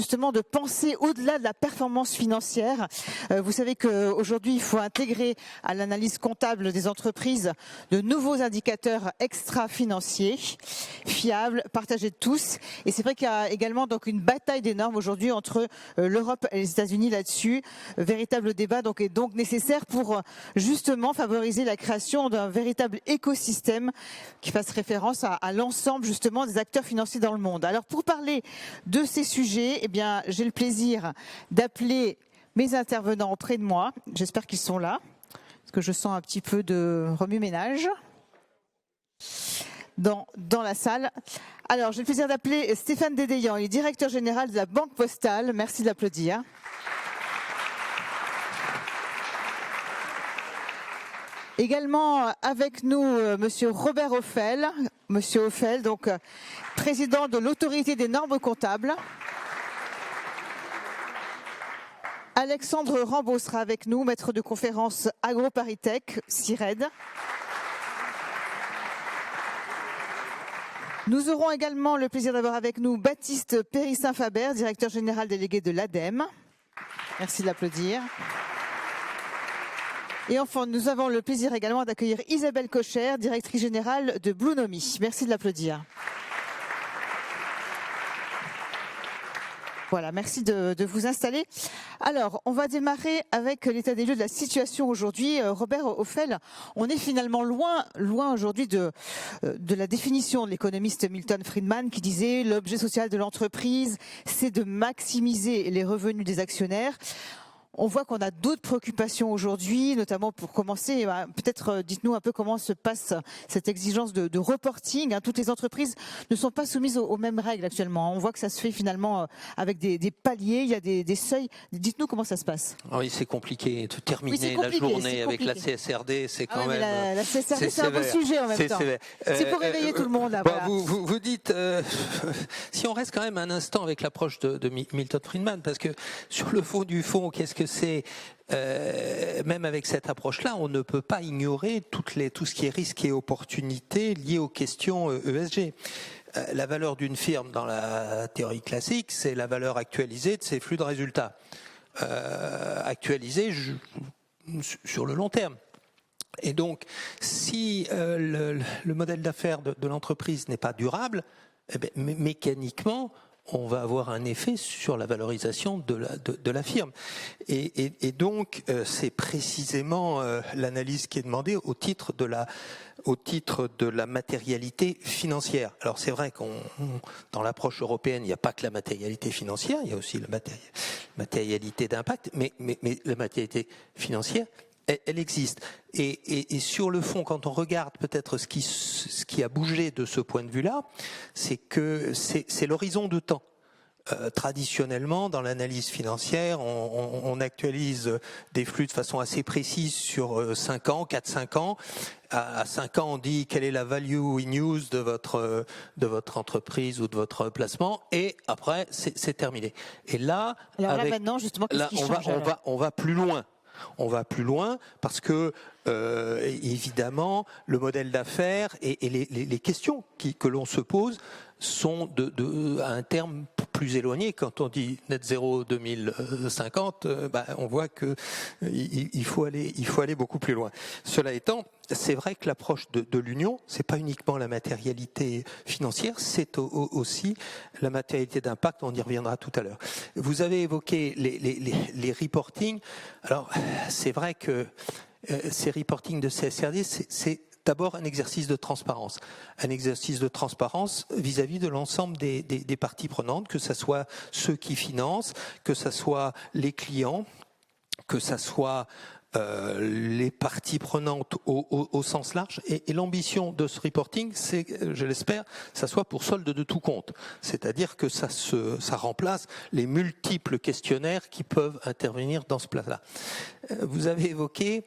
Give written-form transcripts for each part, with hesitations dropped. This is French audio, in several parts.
justement de penser au-delà de la performance financière. Vous savez qu'aujourd'hui, il faut intégrer à l'analyse comptable des entreprises de nouveaux indicateurs extra-financiers, fiables, partagés de tous. Et c'est vrai qu'il y a également donc une bataille des normes aujourd'hui entre l'Europe et les États-Unis là-dessus. Véritable débat est donc nécessaire pour justement favoriser la création d'un véritable écosystème qui fasse référence à l'ensemble justement des acteurs financiers dans le monde. Alors pour parler de ces sujets, eh bien, j'ai le plaisir d'appeler mes intervenants auprès de moi. J'espère qu'ils sont là, parce que je sens un petit peu de remue-ménage dans la salle. Alors, j'ai le plaisir d'appeler Stéphane Dédéian, il est directeur général de la Banque Postale. Merci de l'applaudir. Également avec nous, monsieur Robert Ophel. Monsieur Ophel, donc président de l'autorité des normes comptables. Alexandre Rambaud sera avec nous, maître de conférence AgroParisTech, CIRED. Nous aurons également le plaisir d'avoir avec nous Baptiste Périssin-Faber, directeur général délégué de l'ADEME. Merci de l'applaudir. Et enfin, nous avons le plaisir également d'accueillir Isabelle Cocher, directrice générale de Bluenomie. Merci de l'applaudir. Voilà, merci de vous installer. Alors, on va démarrer avec l'état des lieux de la situation aujourd'hui. Robert Ophel, on est finalement loin aujourd'hui de la définition de l'économiste Milton Friedman qui disait l'objet social de l'entreprise, c'est de maximiser les revenus des actionnaires. On voit qu'on a d'autres préoccupations aujourd'hui, notamment pour commencer, peut-être dites-nous un peu comment se passe cette exigence de reporting. Toutes les entreprises ne sont pas soumises aux mêmes règles actuellement. On voit que ça se fait finalement avec des paliers, il y a des seuils. Dites-nous comment ça se passe. Oui, c'est compliqué. De terminer la journée avec la CSRD, c'est quand même... La CSRD, c'est un beau sujet en même temps. C'est pour réveiller tout le monde. Là, voilà. Vous dites, si on reste quand même un instant avec l'approche de Milton Friedman, parce que sur le fond du fond, qu'est-ce que c'est même avec cette approche-là, on ne peut pas ignorer tout ce qui est risque et opportunité liées aux questions ESG. La valeur d'une firme dans la théorie classique, c'est la valeur actualisée de ses flux de résultats. Actualisée sur le long terme. Et donc, si le modèle d'affaires de l'entreprise n'est pas durable, eh bien, mécaniquement, on va avoir un effet sur la valorisation de la firme. Et donc, c'est précisément l'analyse qui est demandée au titre de la matérialité financière. Alors c'est vrai dans l'approche européenne, il n'y a pas que la matérialité financière, il y a aussi la matérialité d'impact, mais la matérialité financière, elle existe. Et sur le fond, quand on regarde peut-être ce qui a bougé de ce point de vue-là, c'est que c'est l'horizon de temps. Traditionnellement, dans l'analyse financière, on actualise des flux de façon assez précise sur 5 ans, 4-5 ans. À 5 ans, on dit quelle est la value in use de votre entreprise ou de votre placement, et après, c'est terminé. Et là, maintenant, justement, qu'est-ce qui change ? On va plus loin. On va plus loin parce que évidemment le modèle d'affaires et les questions que l'on se pose sont à un terme plus éloigné. Quand on dit net zéro 2050, on voit que il faut aller beaucoup plus loin. Cela étant, c'est vrai que l'approche de l'Union, c'est pas uniquement la matérialité financière, c'est aussi la matérialité d'impact. On y reviendra tout à l'heure. Vous avez évoqué les reporting. Alors, c'est vrai que ces reporting de CSRD, c'est d'abord un exercice de transparence. Un exercice de transparence vis-à-vis de l'ensemble des parties prenantes, que ce soit ceux qui financent, que ce soit les clients, que ce soit les parties prenantes au sens large. Et l'ambition de ce reporting, c'est, je l'espère, ça soit pour solde de tout compte. C'est-à-dire que ça remplace les multiples questionnaires qui peuvent intervenir dans ce plan-là. Vous avez évoqué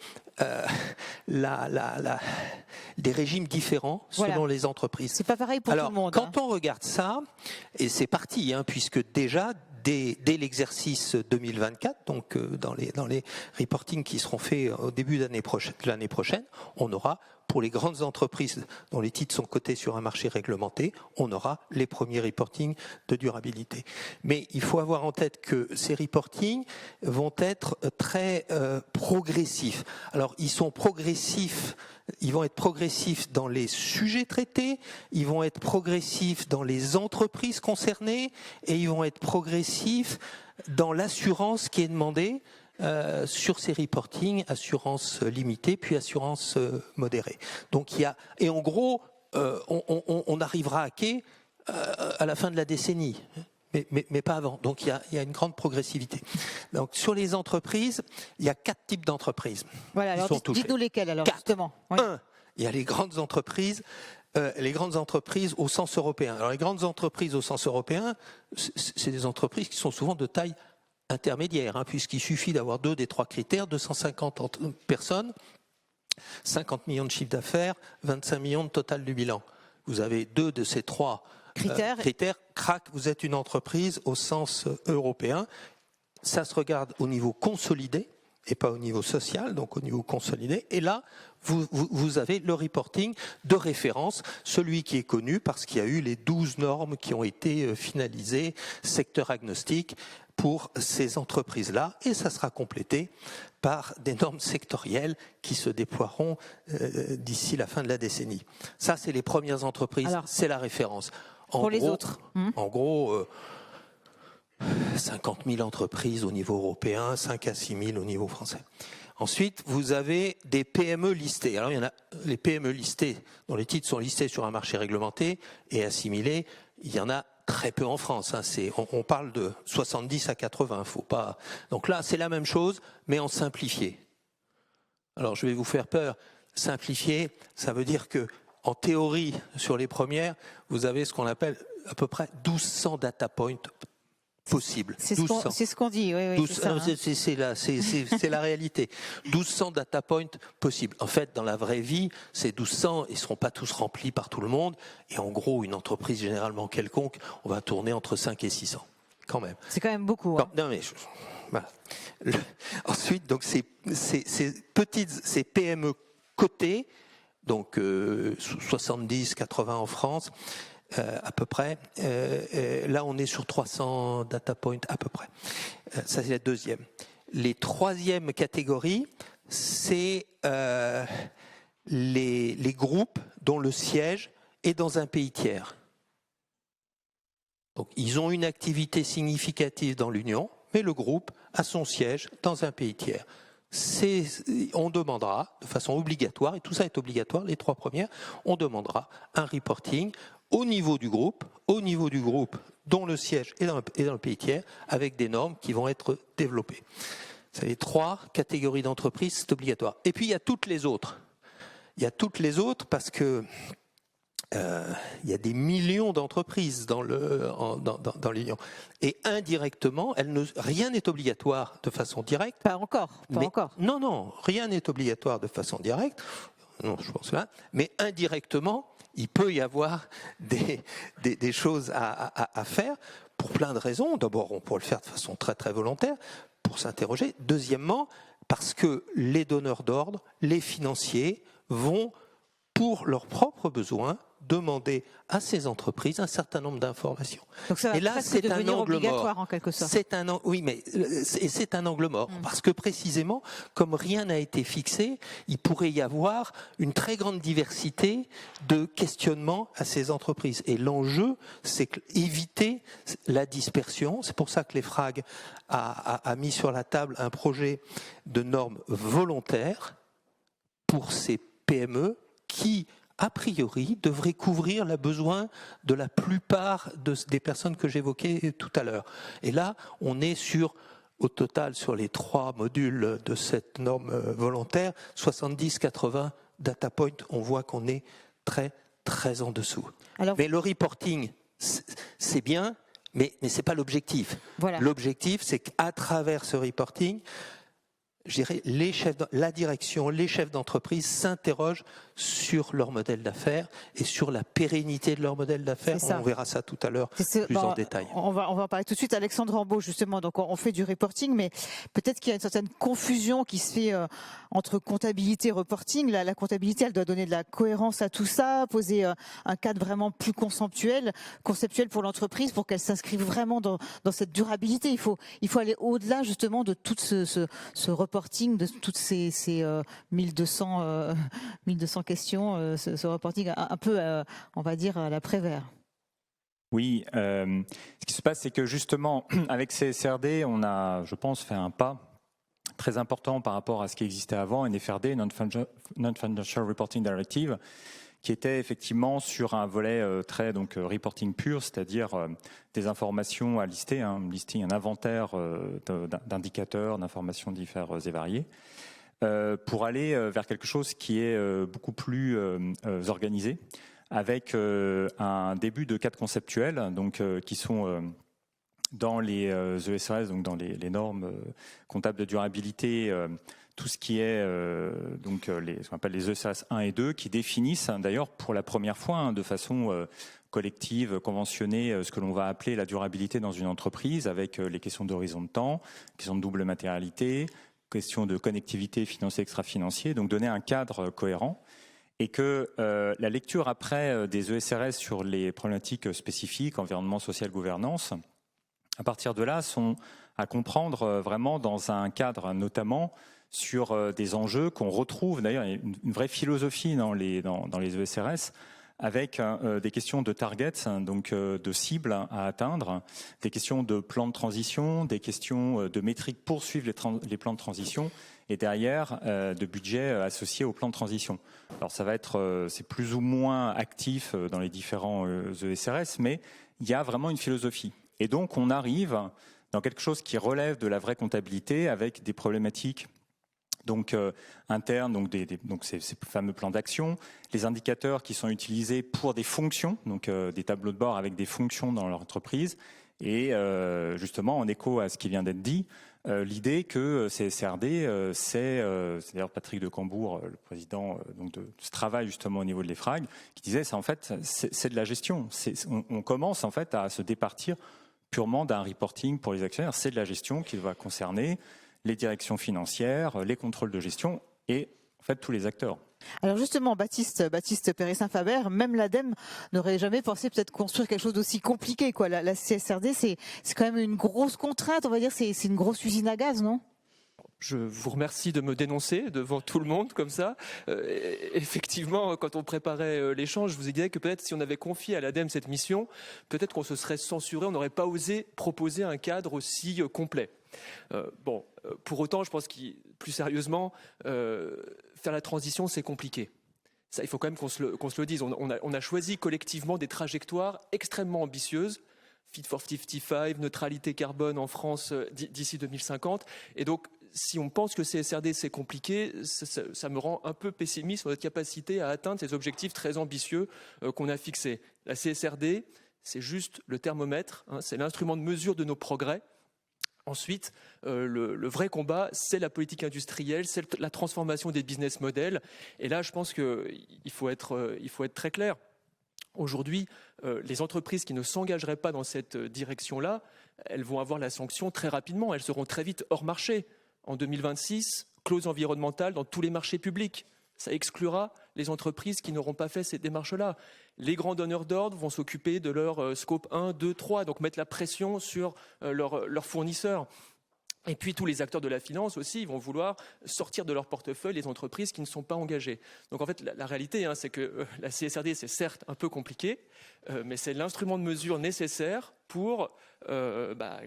des régimes différents selon les entreprises. C'est pas pareil pour tout le monde. Quand on regarde ça, et c'est parti, puisque déjà dès l'exercice 2024, donc dans les reportings qui seront faits au début de l'année prochaine, on aura pour les grandes entreprises dont les titres sont cotés sur un marché réglementé, on aura les premiers reportings de durabilité. Mais il faut avoir en tête que ces reportings vont être très progressifs. Alors, ils sont progressifs. Ils vont être progressifs dans les sujets traités, ils vont être progressifs dans les entreprises concernées et ils vont être progressifs dans l'assurance qui est demandée sur ces reportings, assurance limitée puis assurance modérée. Donc il y a, et en gros, on arrivera à quai à la fin de la décennie. Mais pas avant. Donc il y a une grande progressivité. Donc sur les entreprises, il y a 4 types d'entreprises. Voilà, alors dites-nous lesquelles alors 4. Justement. Oui. 1, il y a les grandes entreprises au sens européen. Alors les grandes entreprises au sens européen, c'est des entreprises qui sont souvent de taille intermédiaire, hein, puisqu'il suffit d'avoir 2 des 3 critères, 250 personnes, 50 millions de chiffre d'affaires, 25 millions de total du bilan. Vous avez 2 de ces 3 critères, crac, vous êtes une entreprise au sens européen. Ça se regarde au niveau consolidé et pas au niveau social, donc au niveau consolidé. Et là, vous avez le reporting de référence, celui qui est connu parce qu'il y a eu les 12 normes qui ont été finalisées, secteur agnostique, pour ces entreprises-là, et ça sera complété par des normes sectorielles qui se déploieront d'ici la fin de la décennie. Ça, c'est les premières entreprises, c'est la référence. Pour les autres. En gros, 50 000 entreprises au niveau européen, 5 à 6 000 au niveau français. Ensuite, vous avez des PME listées. Alors, il y en a les PME listées, dont les titres sont listés sur un marché réglementé et assimilés. Il y en a très peu en France. Hein. On parle de 70 à 80. Faut pas. Donc là, c'est la même chose, mais en simplifié. Alors, je vais vous faire peur. Simplifié, ça veut dire que, en théorie, sur les premières, vous avez ce qu'on appelle à peu près 1200 data points possibles. C'est ce qu'on dit, oui. C'est la réalité. 1200 data points possibles. En fait, dans la vraie vie, ces 1200, ils ne seront pas tous remplis par tout le monde. Et en gros, une entreprise généralement quelconque, on va tourner entre 5 et 600. Quand même. C'est quand même beaucoup. Hein. Non, mais voilà. Ensuite, donc ces PME cotées, donc 70, 80 en France, à peu près. Là, on est sur 300 data points à peu près. Ça, c'est la deuxième. Les troisièmes catégories, c'est les groupes dont le siège est dans un pays tiers. Donc, ils ont une activité significative dans l'Union, mais le groupe a son siège dans un pays tiers. On demandera de façon obligatoire, et tout ça est obligatoire, les 3 premières, on demandera un reporting au niveau du groupe dont le siège est dans le pays tiers, avec des normes qui vont être développées. C'est les 3 catégories d'entreprises, c'est obligatoire. Et puis il y a toutes les autres. Il y a toutes les autres parce que il y a des millions d'entreprises dans l'Union. Et indirectement, rien n'est obligatoire de façon directe. Pas encore. Non, rien n'est obligatoire de façon directe. Non, je pense là. Mais indirectement, il peut y avoir des choses à faire pour plein de raisons. D'abord, on pourrait le faire de façon très très volontaire pour s'interroger. Deuxièmement, parce que les donneurs d'ordre, les financiers vont, pour leurs propres besoins, demander à ces entreprises un certain nombre d'informations. Donc ça va et là, presque devenir obligatoire en quelque sorte. Oui, mais c'est un angle mort. Parce que précisément, comme rien n'a été fixé, il pourrait y avoir une très grande diversité de questionnements à ces entreprises. Et l'enjeu, c'est éviter la dispersion. C'est pour ça que l'EFRAG a mis sur la table un projet de normes volontaires pour ces PME qui, a priori, devrait couvrir le besoin de la plupart des personnes que j'évoquais tout à l'heure. Et là, on est au total, sur les 3 modules de cette norme volontaire, 70-80 data points. On voit qu'on est très, très en dessous. Mais le reporting, c'est bien, mais ce n'est pas l'objectif. Voilà. L'objectif, c'est qu'à travers ce reporting, je dirais, la direction, les chefs d'entreprise s'interrogent sur leur modèle d'affaires et sur la pérennité de leur modèle d'affaires. On verra ça tout à l'heure plus en détail. On va en parler tout de suite. Alexandre Rambaud, justement, donc on fait du reporting, mais peut-être qu'il y a une certaine confusion qui se fait entre comptabilité et reporting. La comptabilité, elle doit donner de la cohérence à tout ça, poser un cadre vraiment plus conceptuel pour l'entreprise, pour qu'elle s'inscrive vraiment dans cette durabilité. Il faut aller au-delà justement de tout ce reporting, de toutes ces 1200 questions, ce reporting un peu, on va dire, à la Prévert. Oui, ce qui se passe, c'est que justement, avec CSRD, on a, je pense, fait un pas très important par rapport à ce qui existait avant, NFRD, Non-Financial Reporting Directive, qui était effectivement sur un volet très reporting pur, c'est-à-dire des informations à lister, un inventaire d'indicateurs, d'informations diverses et variées, pour aller vers quelque chose qui est beaucoup plus organisé, avec un début de cadre conceptuel, qui sont dans les ESRS, donc dans les normes comptables de durabilité, tout ce qui est ce qu'on appelle les ESRS 1 et 2, qui définissent d'ailleurs pour la première fois de façon collective, conventionnée, ce que l'on va appeler la durabilité dans une entreprise, avec les questions d'horizon de temps, questions de double matérialité, questions de connectivité financier extra-financier, donc donner un cadre cohérent. Et que la lecture après des ESRS sur les problématiques spécifiques, environnement, social, gouvernance, à partir de là, sont à comprendre vraiment dans un cadre notamment sur des enjeux qu'on retrouve, d'ailleurs il y a une vraie philosophie dans les ESRS, avec des questions de targets, donc de cibles à atteindre, des questions de plans de transition, des questions de métriques pour suivre les plans de transition, et derrière de budget associé au plan de transition. Alors ça va être, c'est plus ou moins actif dans les différents ESRS, mais il y a vraiment une philosophie. Et donc on arrive dans quelque chose qui relève de la vraie comptabilité, avec des problématiques internes, donc ces fameux plans d'action, les indicateurs qui sont utilisés pour des fonctions, donc des tableaux de bord avec des fonctions dans leur entreprise, et justement en écho à ce qui vient d'être dit, l'idée que CSRD, c'est d'ailleurs Patrick de Cambourg, le président de ce travail justement au niveau de l'EFRAG, qui disait ça en fait c'est de la gestion. On commence en fait à se départir purement d'un reporting pour les actionnaires. C'est de la gestion qui va concerner les directions financières, les contrôles de gestion et en fait tous les acteurs. Alors justement, Baptiste Périssin-Faber, même l'ADEME n'aurait jamais pensé peut-être construire quelque chose d'aussi compliqué, quoi. La CSRD, c'est quand même une grosse contrainte, on va dire, c'est une grosse usine à gaz, non ? Je vous remercie de me dénoncer devant tout le monde comme ça. Effectivement, quand on préparait l'échange, je vous ai dit que peut-être si on avait confié à l'ADEME cette mission, peut-être qu'on se serait censuré, on n'aurait pas osé proposer un cadre aussi complet. Pour autant, je pense que plus sérieusement, faire la transition, c'est compliqué. Ça, il faut quand même qu'on se le dise. On a choisi collectivement des trajectoires extrêmement ambitieuses. Fit for 55, neutralité carbone en France d'ici 2050. Et donc, si on pense que CSRD c'est compliqué, ça me rend un peu pessimiste sur notre capacité à atteindre ces objectifs très ambitieux qu'on a fixés. La CSRD, c'est juste le thermomètre, c'est l'instrument de mesure de nos progrès. Ensuite, le vrai combat, c'est la politique industrielle, c'est la transformation des business models. Et là, je pense qu'il faut être très clair. Aujourd'hui, les entreprises qui ne s'engageraient pas dans cette direction-là, elles vont avoir la sanction très rapidement. Elles seront très vite hors marché. En 2026, clause environnementale dans tous les marchés publics. Ça exclura les entreprises qui n'auront pas fait ces démarches-là. Les grands donneurs d'ordre vont s'occuper de leur scope 1, 2, 3, donc mettre la pression sur leurs fournisseurs. Et puis tous les acteurs de la finance aussi, ils vont vouloir sortir de leur portefeuille les entreprises qui ne sont pas engagées. Donc en fait, la réalité, c'est que la CSRD, c'est certes un peu compliqué, mais c'est l'instrument de mesure nécessaire pour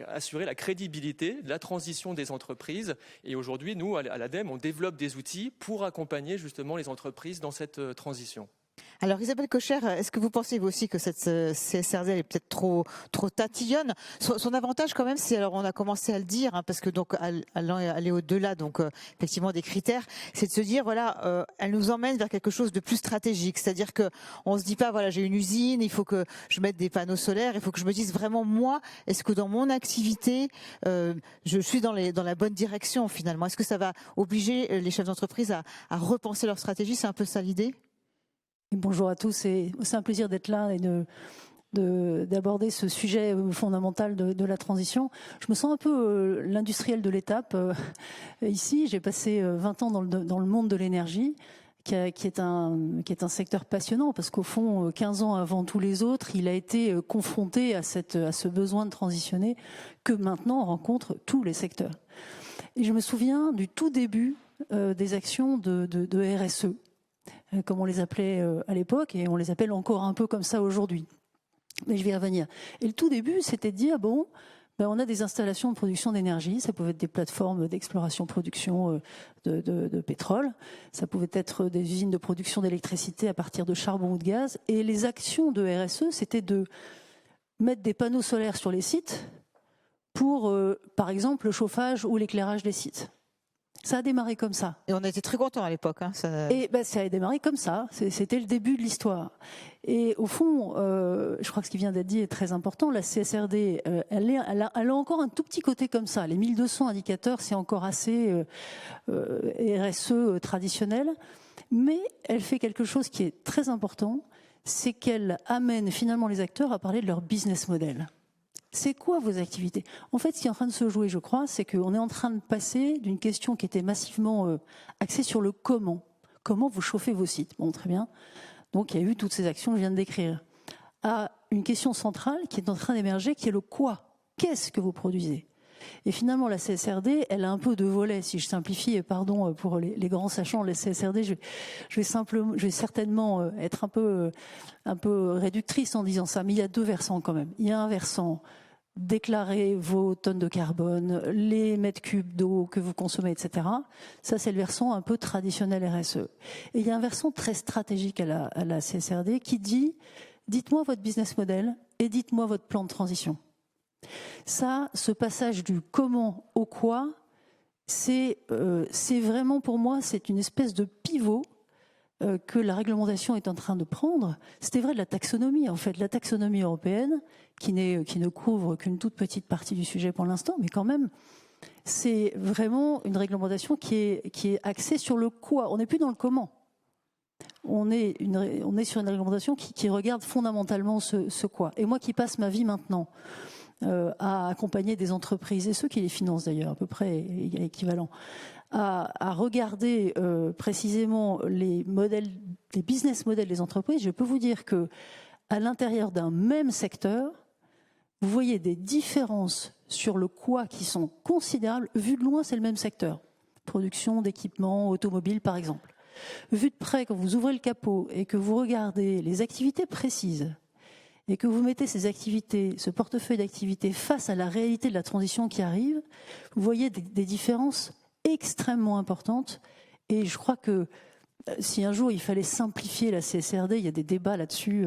assurer la crédibilité de la transition des entreprises. Et aujourd'hui, nous, à l'ADEME, on développe des outils pour accompagner justement les entreprises dans cette transition. Alors Isabelle Kocher, est-ce que vous pensez vous aussi que cette CSRD elle est peut-être trop tatillonne ? Son avantage quand même, c'est, alors on a commencé à le dire, parce que donc aller au-delà donc effectivement des critères, c'est de se dire voilà, elle nous emmène vers quelque chose de plus stratégique, c'est-à-dire que on se dit pas voilà j'ai une usine, il faut que je mette des panneaux solaires, il faut que je me dise vraiment moi, est-ce que dans mon activité je suis dans la bonne direction finalement ? Est-ce que ça va obliger les chefs d'entreprise à repenser leur stratégie ? C'est un peu ça l'idée ? Et bonjour à tous, c'est un plaisir d'être là et d'aborder ce sujet fondamental de la transition. Je me sens un peu l'industriel de l'étape. Ici, j'ai passé 20 ans dans le monde de l'énergie, qui est un secteur passionnant, parce qu'au fond, 15 ans avant tous les autres, il a été confronté à ce besoin de transitionner que maintenant rencontrent tous les secteurs. Et je me souviens du tout début des actions de RSE, comme on les appelait à l'époque, et on les appelle encore un peu comme ça aujourd'hui. Mais je vais y revenir. Et le tout début, c'était de dire, bon, on a des installations de production d'énergie, ça pouvait être des plateformes d'exploration-production de pétrole, ça pouvait être des usines de production d'électricité à partir de charbon ou de gaz, et les actions de RSE, c'était de mettre des panneaux solaires sur les sites pour, par exemple, le chauffage ou l'éclairage des sites. Ça a démarré comme ça. Et on était très contents à l'époque. Et ça a démarré comme ça. C'était le début de l'histoire. Et au fond, je crois que ce qui vient d'être dit est très important. La CSRD, elle a encore un tout petit côté comme ça. Les 1200 indicateurs, c'est encore assez RSE traditionnel. Mais elle fait quelque chose qui est très important, c'est qu'elle amène finalement les acteurs à parler de leur business model. C'est quoi vos activités? En fait, ce qui est en train de se jouer, je crois, c'est qu'on est en train de passer d'une question qui était massivement axée sur le comment. Comment vous chauffez vos sites? Bon, très bien. Donc, il y a eu toutes ces actions que je viens de décrire. À une question centrale qui est en train d'émerger, qui est le quoi. Qu'est-ce que vous produisez? Et finalement, la CSRD, elle a un peu de volets. Si je simplifie, et pardon pour les grands sachants, la CSRD, je vais certainement être un peu réductrice en disant ça, mais il y a deux versants quand même. Il y a un versant déclarer vos tonnes de carbone, les mètres cubes d'eau que vous consommez, etc. Ça, c'est le versant un peu traditionnel RSE. Et il y a un versant très stratégique à la CSRD qui dit, dites-moi votre business model et dites-moi votre plan de transition. Ça, ce passage du comment au quoi, c'est vraiment pour moi, c'est une espèce de pivot que la réglementation est en train de prendre. C'était vrai de la taxonomie, en fait, la taxonomie européenne, qui ne couvre qu'une toute petite partie du sujet pour l'instant, mais quand même, c'est vraiment une réglementation qui est axée sur le quoi. On n'est plus dans le comment. On est sur une réglementation qui regarde fondamentalement ce quoi. Et moi qui passe ma vie maintenant à accompagner des entreprises, et ceux qui les financent d'ailleurs, à peu près équivalent, à regarder précisément les business models des entreprises, je peux vous dire que à l'intérieur d'un même secteur, vous voyez des différences sur le quoi qui sont considérables. Vu de loin, c'est le même secteur. Production d'équipements automobiles, par exemple. Vu de près, quand vous ouvrez le capot et que vous regardez les activités précises et que vous mettez ces activités, ce portefeuille d'activités face à la réalité de la transition qui arrive, vous voyez des différences extrêmement importantes. Et je crois que si un jour il fallait simplifier la CSRD, il y a des débats là-dessus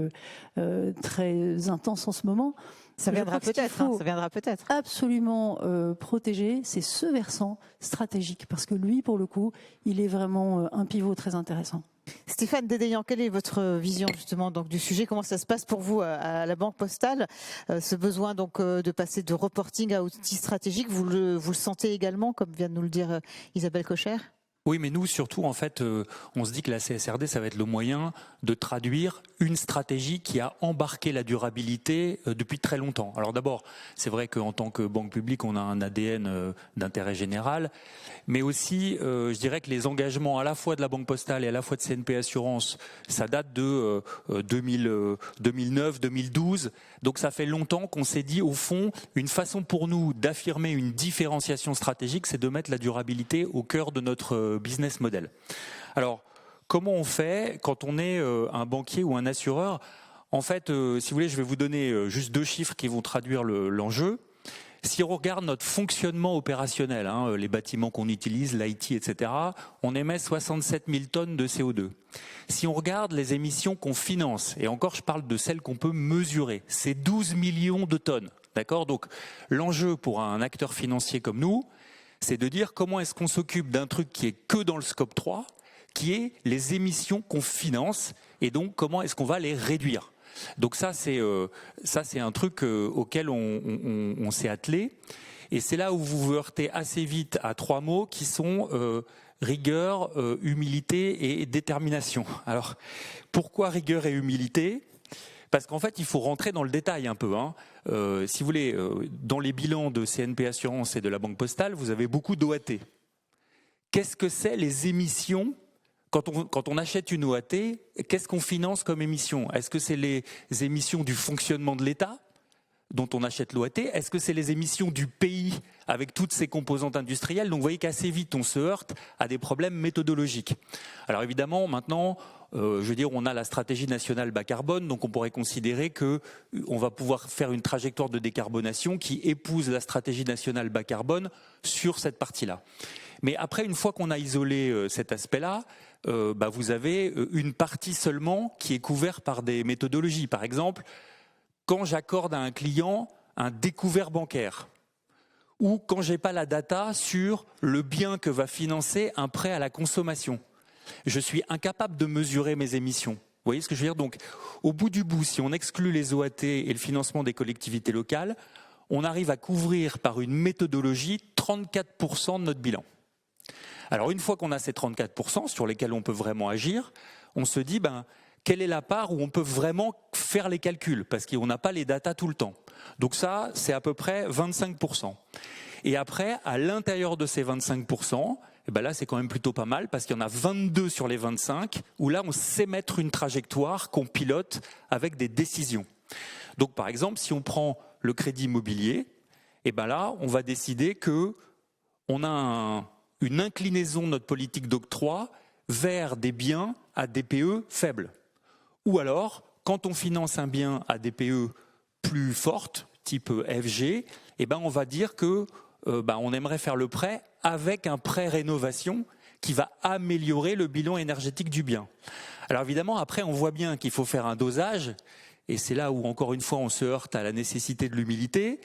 très intenses en ce moment. Ça viendra peut-être. Ça viendra peut-être. Absolument protéger, c'est ce versant stratégique, parce que lui, pour le coup, il est vraiment un pivot très intéressant. Stéphane Dédéian, quelle est votre vision justement donc du sujet? Comment ça se passe pour vous à la Banque Postale? Ce besoin donc de passer de reporting à outils stratégiques, vous le sentez également, comme vient de nous le dire Isabelle Cocher? Oui, mais nous, surtout, en fait, on se dit que la CSRD, ça va être le moyen de traduire une stratégie qui a embarqué la durabilité depuis très longtemps. Alors d'abord, c'est vrai qu'en tant que banque publique, on a un ADN d'intérêt général, mais aussi, je dirais que les engagements à la fois de la Banque Postale et à la fois de CNP Assurance, ça date de 2009, 2012. Donc ça fait longtemps qu'on s'est dit, au fond, une façon pour nous d'affirmer une différenciation stratégique, c'est de mettre la durabilité au cœur de notre business model. Alors, comment on fait quand on est un banquier ou un assureur? En fait, si vous voulez, je vais vous donner juste deux chiffres qui vont traduire l'enjeu. Si on regarde notre fonctionnement opérationnel, les bâtiments qu'on utilise, l'IT, etc., on émet 67 000 tonnes de CO2. Si on regarde les émissions qu'on finance, et encore je parle de celles qu'on peut mesurer, c'est 12 millions de tonnes. D'accord? Donc l'enjeu pour un acteur financier comme nous, c'est de dire comment est-ce qu'on s'occupe d'un truc qui est que dans le scope 3, qui est les émissions qu'on finance, et donc comment est-ce qu'on va les réduire. Donc ça c'est un truc auquel on s'est attelé, et c'est là où vous vous heurtez assez vite à trois mots qui sont rigueur, humilité et détermination. Alors, pourquoi rigueur et humilité ? Parce qu'en fait, il faut rentrer dans le détail un peu. Si vous voulez, dans les bilans de CNP Assurance et de la Banque Postale, vous avez beaucoup d'OAT. Qu'est-ce que c'est les émissions ? Quand on achète une OAT, qu'est-ce qu'on finance comme émission ? Est-ce que c'est les émissions du fonctionnement de l'État dont on achète l'OAT ? Est-ce que c'est les émissions du pays avec toutes ses composantes industrielles ? Donc vous voyez qu'assez vite on se heurte à des problèmes méthodologiques. Alors évidemment maintenant, on a la stratégie nationale bas carbone, donc on pourrait considérer qu'on va pouvoir faire une trajectoire de décarbonation qui épouse la stratégie nationale bas carbone sur cette partie-là. Mais après, une fois qu'on a isolé cet aspect-là, vous avez une partie seulement qui est couverte par des méthodologies. Par exemple, quand j'accorde à un client un découvert bancaire, ou quand j'ai pas la data sur le bien que va financer un prêt à la consommation, je suis incapable de mesurer mes émissions. Vous voyez ce que je veux dire ? Donc, au bout du bout, si on exclut les OAT et le financement des collectivités locales, on arrive à couvrir par une méthodologie 34% de notre bilan. Alors, une fois qu'on a ces 34% sur lesquels on peut vraiment agir, on se dit, quelle est la part où on peut vraiment faire les calculs ? Parce qu'on n'a pas les datas tout le temps. Donc ça, c'est à peu près 25%. Et après, à l'intérieur de ces 25%, là, c'est quand même plutôt pas mal parce qu'il y en a 22 sur les 25 où là, on sait mettre une trajectoire qu'on pilote avec des décisions. Donc, par exemple, si on prend le crédit immobilier, là, on va décider qu'on a une inclinaison de notre politique d'octroi vers des biens à DPE faibles. Ou alors, quand on finance un bien à DPE plus forte, type FG, on va dire que on aimerait faire le prêt avec un prêt rénovation qui va améliorer le bilan énergétique du bien. Alors évidemment, après, on voit bien qu'il faut faire un dosage, et c'est là où, encore une fois, on se heurte à la nécessité de l'humilité.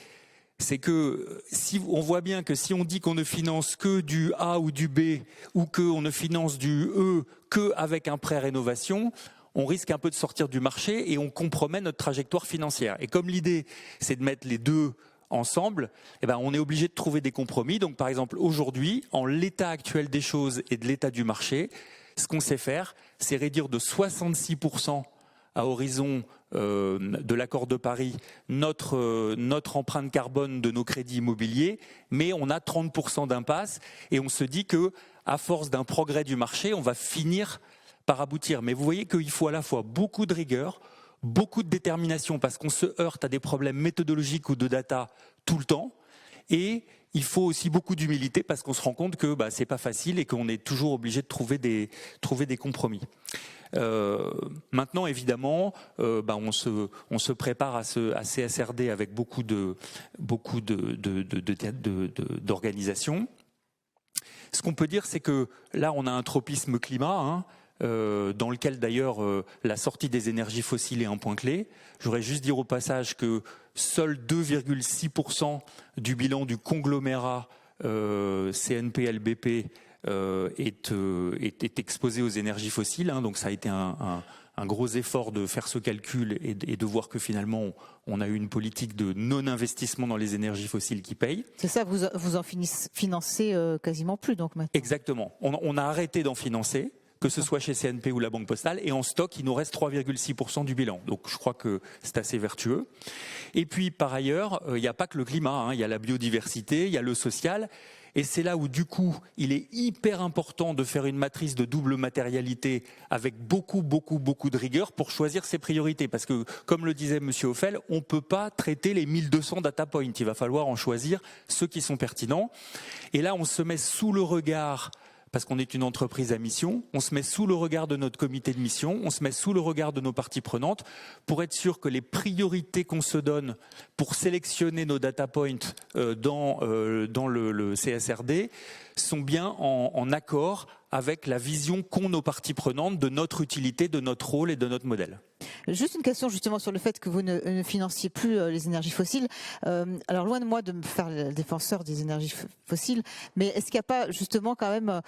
C'est que on voit bien que si on dit qu'on ne finance que du A ou du B, ou qu'on ne finance du E qu'avec un prêt rénovation, on risque un peu de sortir du marché et on compromet notre trajectoire financière. Et comme l'idée, c'est de mettre les deux ensemble, on est obligé de trouver des compromis. Donc par exemple, aujourd'hui, en l'état actuel des choses et de l'état du marché, ce qu'on sait faire, c'est réduire de 66% à horizon de l'accord de Paris notre empreinte carbone de nos crédits immobiliers, mais on a 30% d'impasse et on se dit que à force d'un progrès du marché, on va finir par aboutir. Mais vous voyez qu'il faut à la fois beaucoup de rigueur, beaucoup de détermination parce qu'on se heurte à des problèmes méthodologiques ou de data tout le temps, et il faut aussi beaucoup d'humilité parce qu'on se rend compte que c'est pas facile et qu'on est toujours obligé de trouver des compromis. Maintenant, évidemment, on se prépare à ces SRD avec beaucoup d'organisation. Ce qu'on peut dire, c'est que là, on a un tropisme climat, dans lequel d'ailleurs la sortie des énergies fossiles est un point clé. Je voudrais juste dire au passage que seuls 2,6% du bilan du conglomérat CNP-LBP est exposé aux énergies fossiles. Donc ça a été un gros effort de faire ce calcul et de voir que finalement on a eu une politique de non-investissement dans les énergies fossiles qui paye. C'est ça, vous en financez quasiment plus donc maintenant. Exactement. On a arrêté d'en financer, que ce soit chez CNP ou la Banque Postale, et en stock, il nous reste 3,6% du bilan. Donc je crois que c'est assez vertueux. Et puis par ailleurs, il n'y a pas que le climat, il y a la biodiversité, il y a le social, et c'est là où du coup, il est hyper important de faire une matrice de double matérialité avec beaucoup de rigueur pour choisir ses priorités. Parce que, comme le disait M. Hoffel, on ne peut pas traiter les 1200 data points. Il va falloir en choisir ceux qui sont pertinents. Et là, on se met sous le regard, parce qu'on est une entreprise à mission, on se met sous le regard de notre comité de mission, on se met sous le regard de nos parties prenantes pour être sûr que les priorités qu'on se donne pour sélectionner nos data points dans le CSRD sont bien en accord avec la vision qu'ont nos parties prenantes de notre utilité, de notre rôle et de notre modèle. Juste une question justement sur le fait que vous ne financiez plus les énergies fossiles. Alors loin de moi de me faire le défenseur des énergies fossiles, mais est-ce qu'il n'y a pas justement quand même,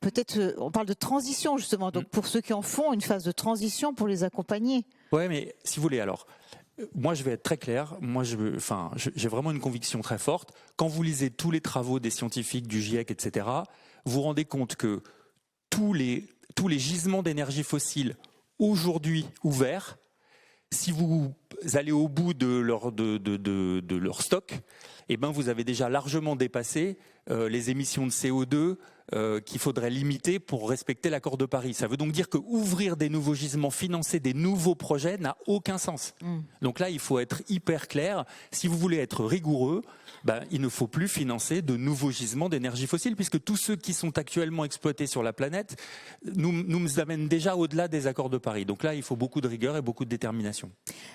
peut-être, on parle de transition justement, donc pour ceux qui en font, une phase de transition pour les accompagner. Ouais, mais si vous voulez alors, Moi, je vais être très clair. Moi, j'ai vraiment une conviction très forte. Quand vous lisez tous les travaux des scientifiques, du GIEC, etc., vous vous rendez compte que tous les gisements d'énergie fossile aujourd'hui ouverts, si vous allez au bout de leur stock, eh ben vous avez déjà largement dépassé les émissions de CO2 qu'il faudrait limiter pour respecter l'accord de Paris. Ça veut donc dire que ouvrir des nouveaux gisements, financer des nouveaux projets n'a aucun sens. Donc là, il faut être hyper clair. Si vous voulez être rigoureux, il ne faut plus financer de nouveaux gisements d'énergie fossile, puisque tous ceux qui sont actuellement exploités sur la planète nous amènent déjà au-delà des accords de Paris. Donc là, il faut beaucoup de rigueur et beaucoup de détermination.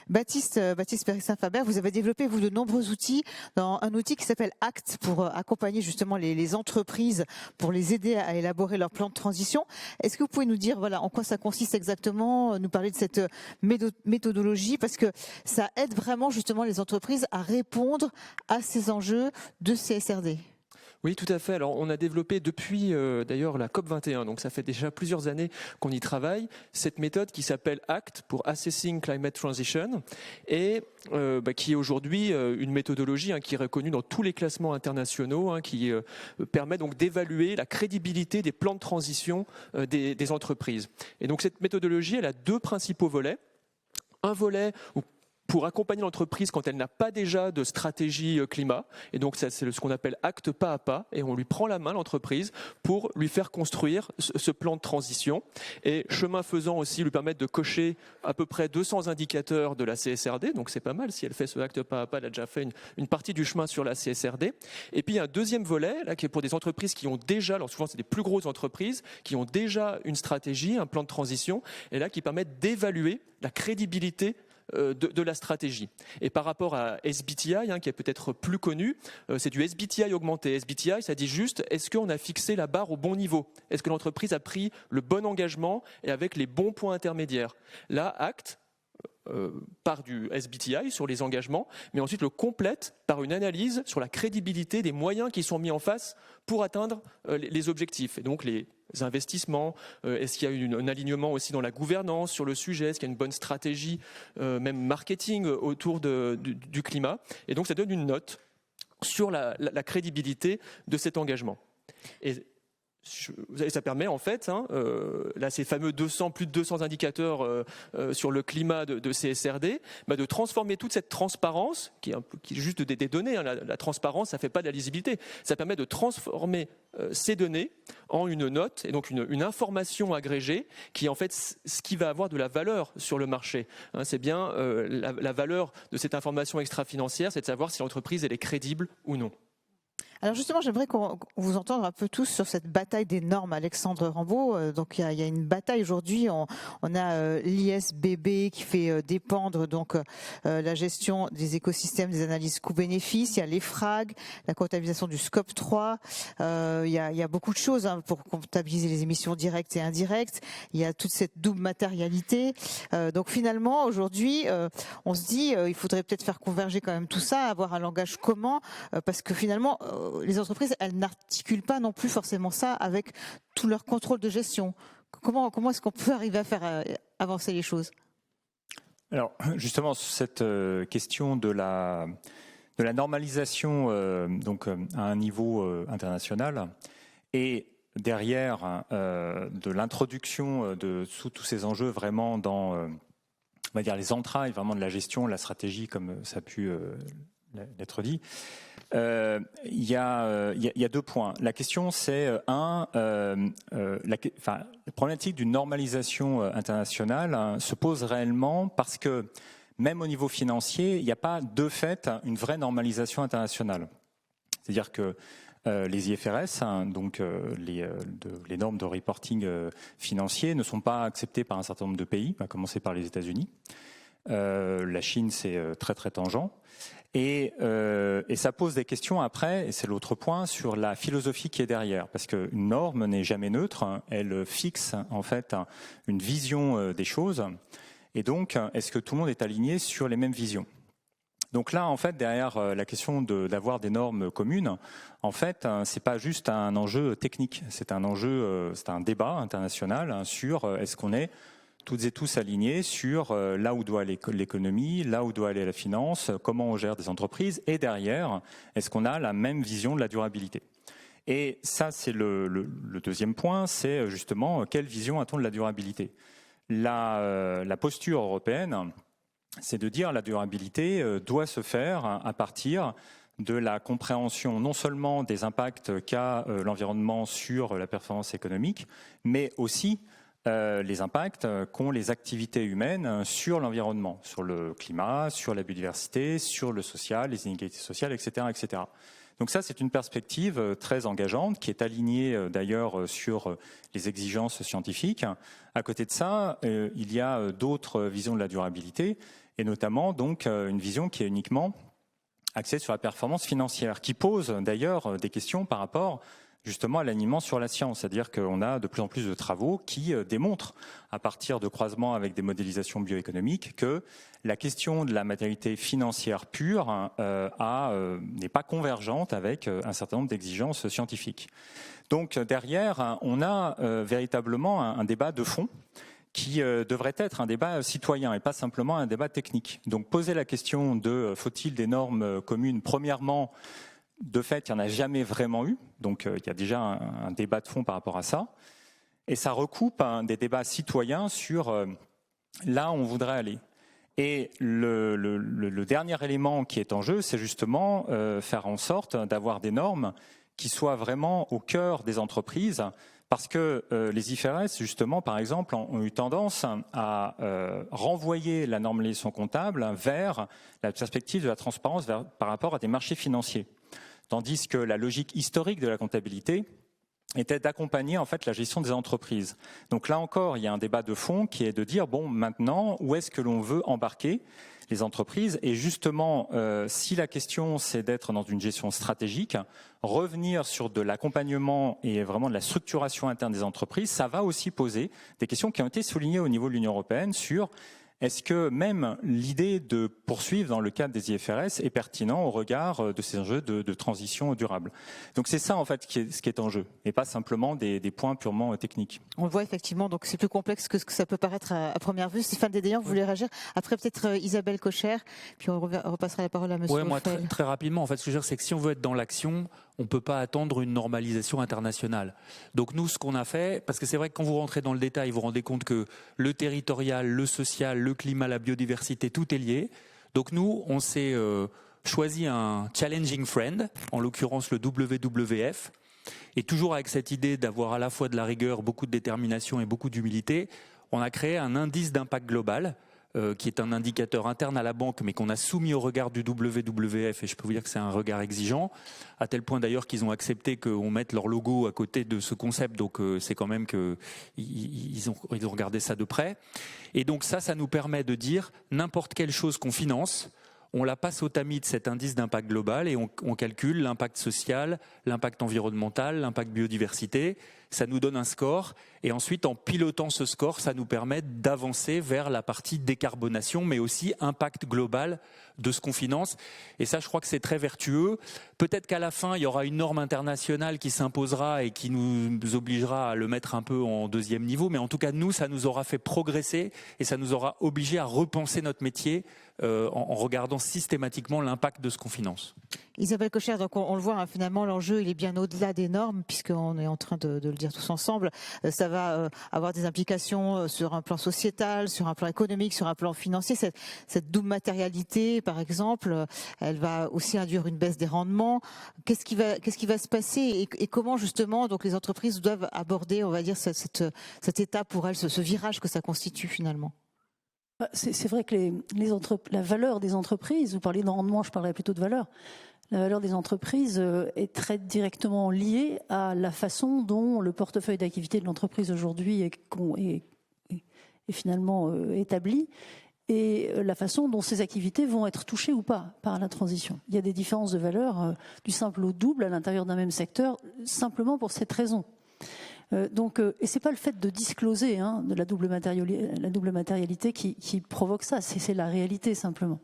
Baptiste Périssin-Faber, vous avez développé vous de nombreux outils, dans un outil qui s'appelle ACT pour accompagner justement les entreprises, pour les aider à élaborer leur plan de transition. Est-ce que vous pouvez nous dire en quoi ça consiste exactement, nous parler de cette méthodologie, parce que ça aide vraiment justement les entreprises à répondre à ces enjeux de CSRD? Oui, tout à fait. Alors, on a développé depuis d'ailleurs la COP21, donc ça fait déjà plusieurs années qu'on y travaille, cette méthode qui s'appelle ACT pour Assessing Climate Transition et qui est aujourd'hui une méthodologie qui est reconnue dans tous les classements internationaux, qui permet donc d'évaluer la crédibilité des plans de transition des entreprises. Et donc cette méthodologie, elle a deux principaux volets. Un volet pour accompagner l'entreprise quand elle n'a pas déjà de stratégie climat. Et donc, c'est ce qu'on appelle acte pas à pas. Et on lui prend la main, l'entreprise, pour lui faire construire ce plan de transition. Et chemin faisant aussi, lui permettre de cocher à peu près 200 indicateurs de la CSRD. Donc, c'est pas mal. Si elle fait ce acte pas à pas, elle a déjà fait une partie du chemin sur la CSRD. Et puis, il y a un deuxième volet, là, qui est pour des entreprises qui ont déjà, alors souvent, c'est des plus grosses entreprises, qui ont déjà une stratégie, un plan de transition, et là, qui permettent d'évaluer la crédibilité de la stratégie. Et par rapport à SBTI, qui est peut-être plus connu, c'est du SBTI augmenté. SBTI, ça dit juste, est-ce qu'on a fixé la barre au bon niveau? Est-ce que l'entreprise a pris le bon engagement et avec les bons points intermédiaires? Là, ACT part du SBTI sur les engagements, mais ensuite le complète par une analyse sur la crédibilité des moyens qui sont mis en face pour atteindre les objectifs. Et donc les investissements, est-ce qu'il y a un alignement aussi dans la gouvernance sur le sujet, est-ce qu'il y a une bonne stratégie, même marketing autour du climat. Et donc ça donne une note sur la crédibilité de cet engagement. Et ça permet en fait, là ces fameux plus de 200 indicateurs sur le climat de CSRD, de transformer toute cette transparence, qui est juste des données, la transparence ça ne fait pas de la lisibilité, ça permet de transformer ces données en une note et donc une information agrégée qui est en fait ce qui va avoir de la valeur sur le marché. C'est bien la valeur de cette information extra-financière, c'est de savoir si l'entreprise elle est crédible ou non. Alors justement, j'aimerais qu'on vous entende un peu tous sur cette bataille des normes, Alexandre Rambaud. Donc il y a une bataille aujourd'hui. On a l'ISBB qui fait dépendre donc la gestion des écosystèmes, des analyses coûts-bénéfices. Il y a l'EFRAG, la comptabilisation du Scope 3. Il y a beaucoup de choses pour comptabiliser les émissions directes et indirectes. Il y a toute cette double matérialité. Donc finalement, aujourd'hui, on se dit il faudrait peut-être faire converger quand même tout ça, avoir un langage commun, parce que finalement les entreprises, elles n'articulent pas non plus forcément ça avec tout leur contrôle de gestion. Comment est-ce qu'on peut arriver à faire avancer les choses? Alors, justement, cette question de la normalisation donc, à un niveau international et derrière de l'introduction de tous ces enjeux vraiment dans on va dire les entrailles vraiment de la gestion, la stratégie, comme ça a pu l'être dit. Il y a 2 points. La question, c'est la problématique d'une normalisation internationale se pose réellement parce que même au niveau financier, il n'y a pas de fait une vraie normalisation internationale. C'est-à-dire que les IFRS, donc les normes de reporting financier, ne sont pas acceptées par un certain nombre de pays, à commencer par les États-Unis. La Chine, c'est très très tangent. Et ça pose des questions après, et c'est l'autre point, sur la philosophie qui est derrière. Parce qu'une norme n'est jamais neutre, elle fixe en fait une vision des choses. Et donc, est-ce que tout le monde est aligné sur les mêmes visions? Donc là, en fait, derrière la question d'avoir des normes communes, en fait, c'est pas juste un enjeu technique, c'est un enjeu, c'est un débat international sur est-ce qu'on est toutes et tous alignés sur là où doit aller l'économie, là où doit aller la finance, comment on gère des entreprises, et derrière, est-ce qu'on a la même vision de la durabilité? Et ça, c'est le deuxième point, c'est justement quelle vision a-t-on de la durabilité? La posture européenne, c'est de dire la durabilité doit se faire à partir de la compréhension non seulement des impacts qu'a l'environnement sur la performance économique, mais aussi les impacts qu'ont les activités humaines sur l'environnement, sur le climat, sur la biodiversité, sur le social, les inégalités sociales, etc., etc. Donc ça, c'est une perspective très engageante qui est alignée d'ailleurs sur les exigences scientifiques. À côté de ça, il y a d'autres visions de la durabilité, et notamment donc une vision qui est uniquement axée sur la performance financière, qui pose d'ailleurs des questions par rapport justement à l'alignement sur la science, c'est-à-dire qu'on a de plus en plus de travaux qui démontrent, à partir de croisements avec des modélisations bioéconomiques, que la question de la matérialité financière pure n'est pas convergente avec un certain nombre d'exigences scientifiques. Donc derrière, on a véritablement un débat de fond qui devrait être un débat citoyen et pas simplement un débat technique. Donc poser la question de faut-il des normes communes, premièrement, de fait, il n'y en a jamais vraiment eu, donc il y a déjà un débat de fond par rapport à ça. Et ça recoupe des débats citoyens sur là où on voudrait aller. Et le dernier élément qui est en jeu, c'est justement faire en sorte d'avoir des normes qui soient vraiment au cœur des entreprises, parce que les IFRS, justement, par exemple, ont eu tendance à renvoyer la normalisation comptable vers la perspective de la transparence par rapport à des marchés financiers. Tandis que la logique historique de la comptabilité était d'accompagner en fait la gestion des entreprises. Donc là encore, il y a un débat de fond qui est de dire bon, maintenant, où est-ce que l'on veut embarquer les entreprises? Et justement, si la question c'est d'être dans une gestion stratégique, revenir sur de l'accompagnement et vraiment de la structuration interne des entreprises, ça va aussi poser des questions qui ont été soulignées au niveau de l'Union européenne sur est-ce que même l'idée de poursuivre dans le cadre des IFRS est pertinent au regard de ces enjeux de transition durable? Donc c'est ça en fait ce qui est en jeu, et pas simplement des points purement techniques. On le voit effectivement, donc c'est plus complexe que ce que ça peut paraître à première vue. Stéphane Dédéan, vous voulez réagir? Après peut-être Isabelle Kocher, puis on repassera la parole à monsieur. Oui, moi très rapidement, en fait, ce que je veux dire, c'est que si on veut être dans l'action, on ne peut pas attendre une normalisation internationale. Donc nous, ce qu'on a fait, parce que c'est vrai que quand vous rentrez dans le détail, vous vous rendez compte que le territorial, le social, le climat, la biodiversité, tout est lié. Donc nous, on s'est choisi un challenging friend, en l'occurrence le WWF, et toujours avec cette idée d'avoir à la fois de la rigueur, beaucoup de détermination et beaucoup d'humilité, on a créé un indice d'impact global, qui est un indicateur interne à la banque, mais qu'on a soumis au regard du WWF, et je peux vous dire que c'est un regard exigeant, à tel point d'ailleurs qu'ils ont accepté qu'on mette leur logo à côté de ce concept, donc c'est quand même qu'ils ont regardé ça de près. Et donc ça nous permet de dire n'importe quelle chose qu'on finance, on la passe au tamis de cet indice d'impact global et on calcule l'impact social, l'impact environnemental, l'impact biodiversité. Ça nous donne un score et ensuite en pilotant ce score, ça nous permet d'avancer vers la partie décarbonation mais aussi impact global de ce qu'on finance. Et ça, je crois que c'est très vertueux. Peut-être qu'à la fin, il y aura une norme internationale qui s'imposera et qui nous obligera à le mettre un peu en deuxième niveau. Mais en tout cas, nous, ça nous aura fait progresser et ça nous aura obligé à repenser notre métier en regardant systématiquement l'impact de ce qu'on finance. Isabelle Kocher, donc on le voit, hein, finalement l'enjeu il est bien au-delà des normes, puisqu'on est en train de le dire tous ensemble. Ça va avoir des implications sur un plan sociétal, sur un plan économique, sur un plan financier. Cette double matérialité, par exemple, elle va aussi induire une baisse des rendements. Qu'est-ce qui va se passer et comment justement donc les entreprises doivent aborder, on va dire, cette étape pour elles, ce virage que ça constitue finalement? C'est vrai que la valeur des entreprises, vous parlez de rendement, je parlerais plutôt de valeur. La valeur des entreprises est très directement liée à la façon dont le portefeuille d'activité de l'entreprise aujourd'hui est finalement établi et la façon dont ces activités vont être touchées ou pas par la transition. Il y a des différences de valeur du simple au double à l'intérieur d'un même secteur, simplement pour cette raison. Et c'est pas le fait de discloser de la double matérialité qui provoque ça, c'est la réalité simplement.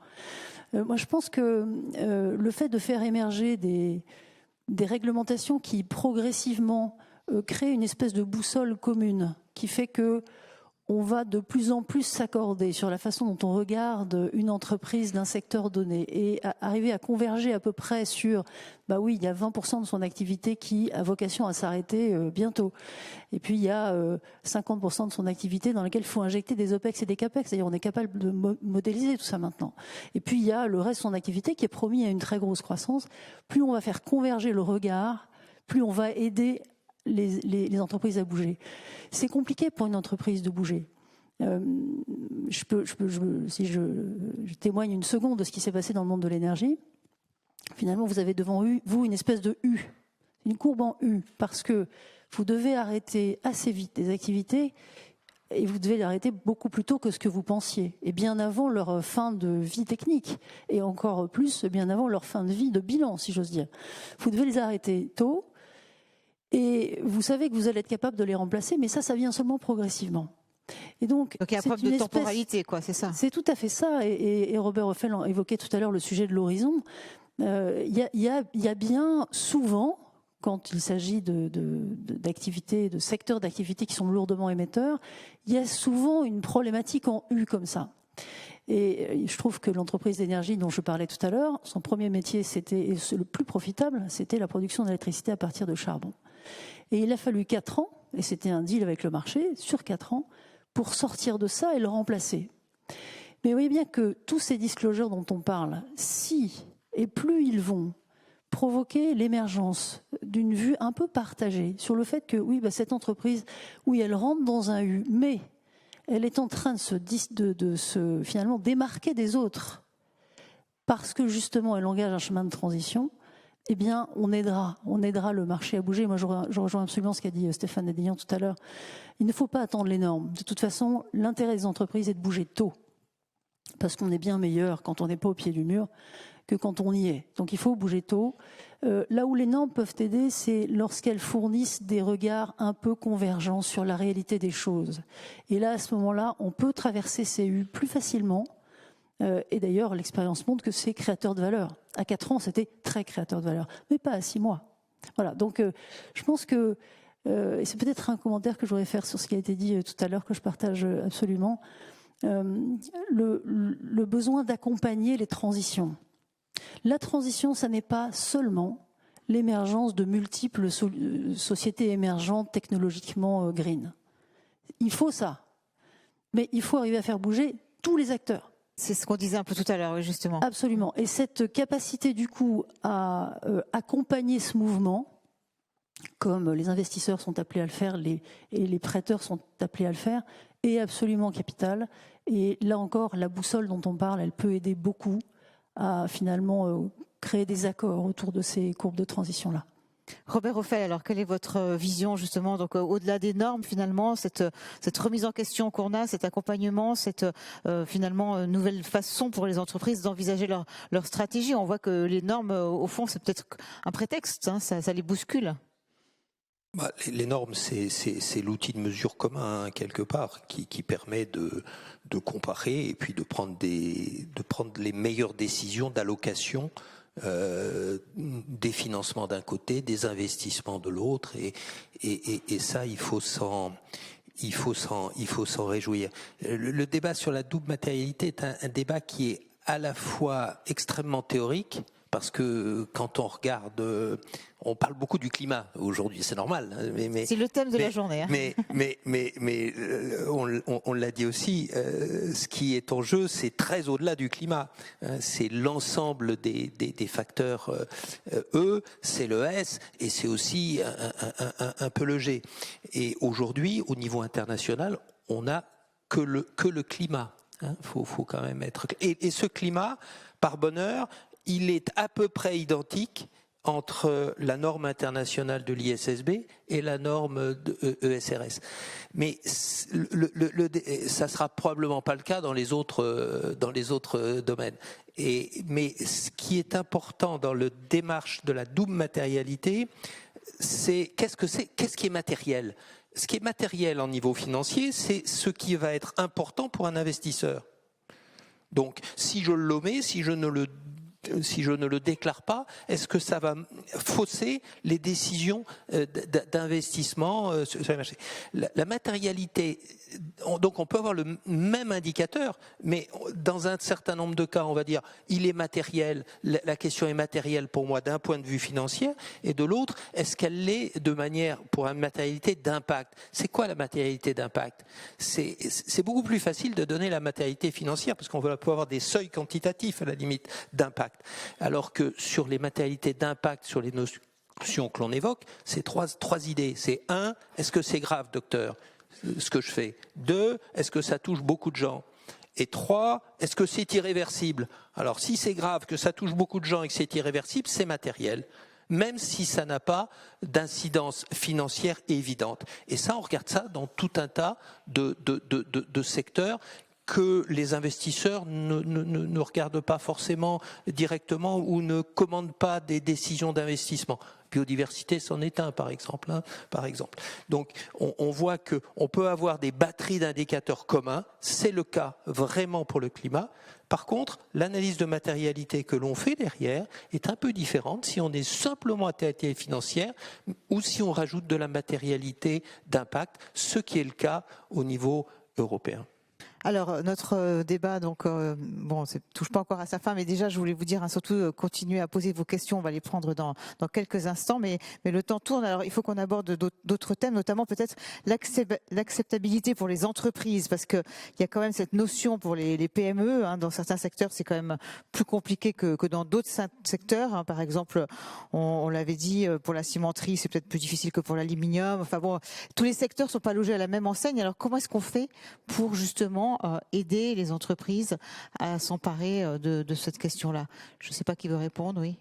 Moi je pense que le fait de faire émerger des réglementations qui progressivement créent une espèce de boussole commune, qui fait que on va de plus en plus s'accorder sur la façon dont on regarde une entreprise d'un secteur donné et arriver à converger à peu près sur, bah oui, il y a 20% de son activité qui a vocation à s'arrêter bientôt. Et puis il y a 50% de son activité dans laquelle il faut injecter des OPEX et des CAPEX. D'ailleurs, on est capable de modéliser tout ça maintenant. Et puis il y a le reste de son activité qui est promis à une très grosse croissance. Plus on va faire converger le regard, plus on va aider les entreprises à bouger. C'est compliqué pour une entreprise de bouger. Si je témoigne une seconde de ce qui s'est passé dans le monde de l'énergie, finalement vous avez devant vous une espèce de U, une courbe en U, parce que vous devez arrêter assez vite des activités et vous devez les arrêter beaucoup plus tôt que ce que vous pensiez, et bien avant leur fin de vie technique, et encore plus bien avant leur fin de vie de bilan, si j'ose dire. Vous devez les arrêter tôt, et vous savez que vous allez être capable de les remplacer, mais ça vient seulement progressivement. Et donc il y a un problème de temporalité, quoi, c'est ça. C'est tout à fait ça, et Robert Ophel évoquait tout à l'heure le sujet de l'horizon. Il y a bien souvent, quand il s'agit d'activités, de secteurs d'activités qui sont lourdement émetteurs, il y a souvent une problématique en U comme ça. Et je trouve que l'entreprise d'énergie dont je parlais tout à l'heure, son premier métier, et le plus profitable, c'était la production d'électricité à partir de charbon. Et il a fallu 4 ans, et c'était un deal avec le marché, sur 4 ans, pour sortir de ça et le remplacer. Mais vous voyez bien que tous ces disclosures dont on parle, si et plus ils vont provoquer l'émergence d'une vue un peu partagée sur le fait que oui, cette entreprise, oui, elle rentre dans un U, mais elle est en train de se finalement démarquer des autres parce que justement elle engage un chemin de transition. Eh bien, on aidera le marché à bouger. Moi, je rejoins absolument ce qu'a dit Stéphane Adillan tout à l'heure. Il ne faut pas attendre les normes. De toute façon, l'intérêt des entreprises est de bouger tôt, parce qu'on est bien meilleur quand on n'est pas au pied du mur que quand on y est. Donc, il faut bouger tôt. Là où les normes peuvent aider, c'est lorsqu'elles fournissent des regards un peu convergents sur la réalité des choses. Et là, à ce moment-là, on peut traverser ces U plus facilement. Et d'ailleurs, l'expérience montre que c'est créateur de valeur. À 4 ans, c'était très créateur de valeur, mais pas à 6 mois. Voilà, donc je pense que, et c'est peut-être un commentaire que je voudrais faire sur ce qui a été dit tout à l'heure, que je partage absolument, le besoin d'accompagner les transitions. La transition, ça n'est pas seulement l'émergence de multiples sociétés émergentes technologiquement green. Il faut ça, mais il faut arriver à faire bouger tous les acteurs. C'est ce qu'on disait un peu tout à l'heure, oui, justement. Absolument. Et cette capacité, du coup, à accompagner ce mouvement, comme les investisseurs sont appelés à le faire, et les prêteurs sont appelés à le faire, est absolument capitale. Et là encore, la boussole dont on parle, elle peut aider beaucoup à finalement créer des accords autour de ces courbes de transition-là. Robert Ophel, alors quelle est votre vision justement, donc au-delà des normes finalement, cette remise en question qu'on a, cet accompagnement, cette finalement nouvelle façon pour les entreprises d'envisager leur stratégie. On voit que les normes au fond c'est peut-être un prétexte, hein, ça les bouscule. Les normes, c'est l'outil de mesure commun hein, quelque part qui permet de comparer et puis de prendre les meilleures décisions d'allocation des financements d'un côté, des investissements de l'autre, et ça il faut s'en réjouir. Le débat sur la double matérialité est un débat qui est à la fois extrêmement théorique, parce que quand on regarde, on parle beaucoup du climat aujourd'hui, c'est normal. Mais c'est le thème de la journée. Hein. Mais on l'a dit aussi, ce qui est en jeu, c'est très au-delà du climat. C'est l'ensemble des facteurs E, c'est le S, et c'est aussi un peu le G. Et aujourd'hui, au niveau international, on n'a que le climat. Faut quand même être. Et ce climat, par bonheur, il est à peu près identique entre la norme internationale de l'ISSB et la norme de ESRS. Mais ça sera probablement pas le cas dans les autres domaines. Mais ce qui est important dans le démarche de la double matérialité, c'est qu'est-ce qui est matériel. Ce qui est matériel en niveau financier, c'est ce qui va être important pour un investisseur. Donc, si je l'omets, si je ne le si je ne le déclare pas, est-ce que ça va fausser les décisions d'investissement sur les marchés? La matérialité, donc on peut avoir le même indicateur, mais dans un certain nombre de cas, on va dire, il est matériel, la question est matérielle pour moi d'un point de vue financier, et de l'autre, est-ce qu'elle l'est de manière, pour une matérialité d'impact? C'est quoi la matérialité d'impact? C'est beaucoup plus facile de donner la matérialité financière, parce qu'on peut avoir des seuils quantitatifs à la limite d'impact. Alors que sur les matérialités d'impact, sur les notions que l'on évoque, c'est trois idées. C'est 1, est-ce que c'est grave, docteur, ce que je fais? 2, est-ce que ça touche beaucoup de gens? Et 3, est-ce que c'est irréversible? Alors si c'est grave, que ça touche beaucoup de gens et que c'est irréversible, c'est matériel, même si ça n'a pas d'incidence financière évidente. Et ça, on regarde ça dans tout un tas de secteurs que les investisseurs ne regardent pas forcément directement ou ne commandent pas des décisions d'investissement. Biodiversité, c'en est un, par exemple. Donc, on voit qu'on peut avoir des batteries d'indicateurs communs. C'est le cas vraiment pour le climat. Par contre, l'analyse de matérialité que l'on fait derrière est un peu différente si on est simplement matérialité financière ou si on rajoute de la matérialité d'impact, ce qui est le cas au niveau européen. Alors notre débat, donc bon, ça touche pas encore à sa fin, mais déjà je voulais vous dire, surtout continuez à poser vos questions, on va les prendre dans quelques instants, mais le temps tourne. Alors il faut qu'on aborde d'autres thèmes, notamment peut-être l'acceptabilité pour les entreprises, parce que il y a quand même cette notion pour les PME. Dans certains secteurs, c'est quand même plus compliqué que dans d'autres secteurs. Par exemple, on l'avait dit, pour la cimenterie, c'est peut-être plus difficile que pour l'aluminium. Enfin bon, tous les secteurs sont pas logés à la même enseigne. Alors comment est-ce qu'on fait pour justement aider les entreprises à s'emparer de cette question-là? Je ne sais pas qui veut répondre, oui.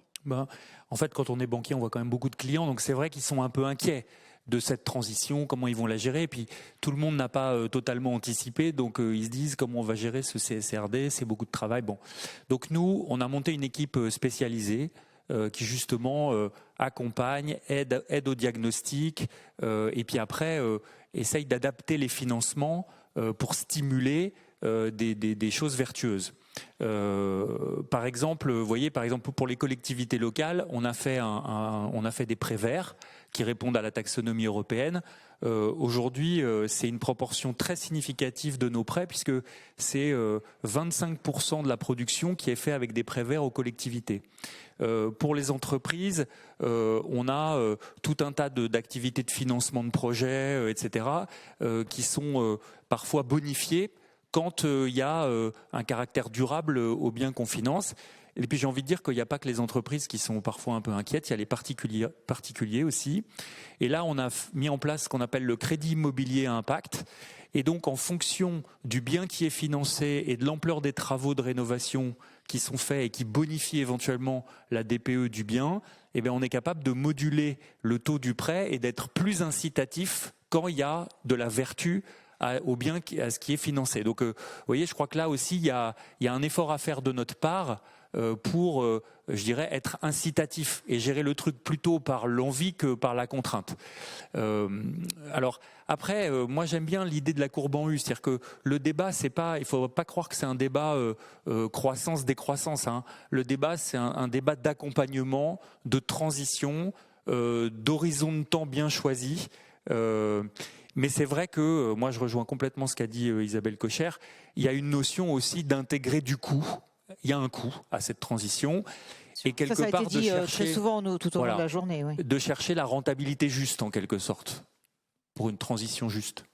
En fait, quand on est banquier, on voit quand même beaucoup de clients, donc c'est vrai qu'ils sont un peu inquiets de cette transition, comment ils vont la gérer. Et puis, tout le monde n'a pas totalement anticipé, donc ils se disent comment on va gérer ce CSRD, c'est beaucoup de travail. Bon. Donc nous, on a monté une équipe spécialisée qui justement accompagne, aide au diagnostic, et puis après essaye d'adapter les financements pour stimuler des choses vertueuses. Par exemple, vous voyez, pour les collectivités locales, on a fait des prêts verts qui répondent à la taxonomie européenne. Aujourd'hui, c'est une proportion très significative de nos prêts, puisque c'est 25% de la production qui est fait avec des prêts verts aux collectivités. Pour les entreprises, on a tout un tas d'activités de financement de projets, etc., qui sont parfois bonifiées quand il y a un caractère durable aux biens qu'on finance. Et puis j'ai envie de dire qu'il n'y a pas que les entreprises qui sont parfois un peu inquiètes, il y a les particuliers aussi. Et là, on a mis en place ce qu'on appelle le crédit immobilier à impact. Et donc, en fonction du bien qui est financé et de l'ampleur des travaux de rénovation qui sont faits et qui bonifient éventuellement la DPE du bien, eh bien, on est capable de moduler le taux du prêt et d'être plus incitatif quand il y a de la vertu au bien, à ce qui est financé. Donc, vous voyez, je crois que là aussi, il y a un effort à faire de notre part pour, je dirais, être incitatif et gérer le truc plutôt par l'envie que par la contrainte. Alors après, moi j'aime bien l'idée de la courbe en U, c'est-à-dire que le débat, c'est pas, il faut pas croire que c'est un débat croissance-décroissance. Le débat, c'est un débat d'accompagnement, de transition, d'horizon de temps bien choisi. Mais c'est vrai que, moi je rejoins complètement ce qu'a dit Isabelle Kocher, il y a une notion aussi d'intégrer du coût. Il y a un coût à cette transition. Et quelque ça a part été dit très souvent tout au long de la journée. Oui. De chercher la rentabilité juste en quelque sorte, pour une transition juste.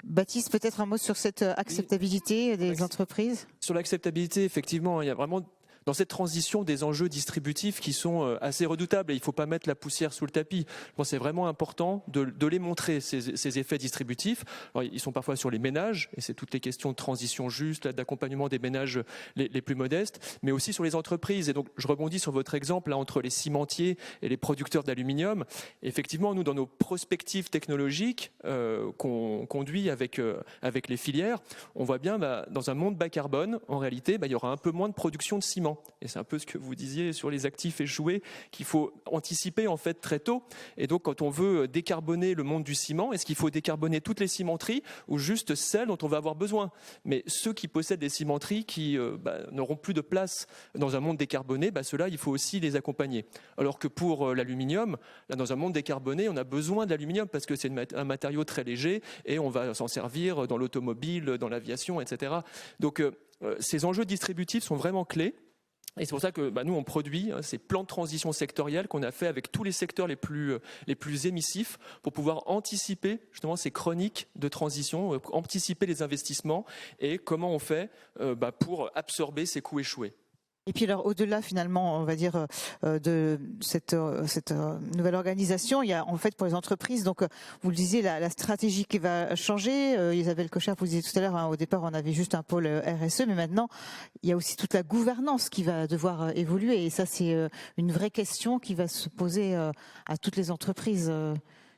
Baptiste, peut-être un mot sur cette acceptabilité des entreprises? Sur l'acceptabilité, effectivement, il y a vraiment dans cette transition des enjeux distributifs qui sont assez redoutables et il ne faut pas mettre la poussière sous le tapis. Je pense que c'est vraiment important de les montrer, ces effets distributifs. Alors, ils sont parfois sur les ménages et c'est toutes les questions de transition juste, d'accompagnement des ménages les plus modestes, mais aussi sur les entreprises. Et donc, je rebondis sur votre exemple là, entre les cimentiers et les producteurs d'aluminium. Effectivement, nous, dans nos prospectives technologiques qu'on conduit avec les filières, on voit bien dans un monde bas carbone, en réalité, il y aura un peu moins de production de ciment. investissement. Et c'est un peu ce que vous disiez sur les actifs échoués, qu'il faut anticiper en fait très tôt. Et donc quand on veut décarboner le monde du ciment, est-ce qu'il faut décarboner toutes les cimenteries ou juste celles dont on va avoir besoin? Mais ceux qui possèdent des cimenteries qui n'auront plus de place dans un monde décarboné, ceux-là, il faut aussi les accompagner. Alors que pour l'aluminium, là, dans un monde décarboné, on a besoin de l'aluminium parce que c'est un matériau très léger et on va s'en servir dans l'automobile, dans l'aviation, etc. Donc ces enjeux distributifs sont vraiment clés. Et c'est pour ça que nous, on produit ces plans de transition sectorielle qu'on a fait avec tous les secteurs les plus émissifs pour pouvoir anticiper justement ces chroniques de transition, anticiper les investissements et comment on fait pour absorber ces coûts échoués. Et puis alors au-delà finalement, on va dire de cette nouvelle organisation, il y a en fait pour les entreprises, donc vous le disiez, la stratégie qui va changer. Isabelle Cochard, vous disiez tout à l'heure, au départ on avait juste un pôle RSE, mais maintenant il y a aussi toute la gouvernance qui va devoir évoluer. Et ça c'est une vraie question qui va se poser à toutes les entreprises. Je ne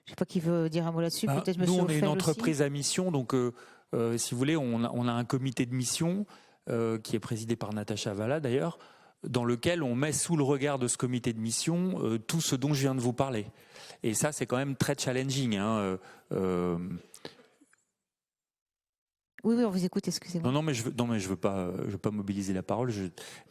sais pas qui veut dire un mot là-dessus. Peut-être Monsieur Nous on est une Ophel entreprise aussi. à mission, donc si vous voulez, on a un comité de mission. Qui est présidé par Natacha Valla d'ailleurs, dans lequel on met sous le regard de ce comité de mission tout ce dont je viens de vous parler. Et ça, c'est quand même très challenging. Oui, on vous écoute, excusez-moi. Non, mais je veux pas mobiliser la parole.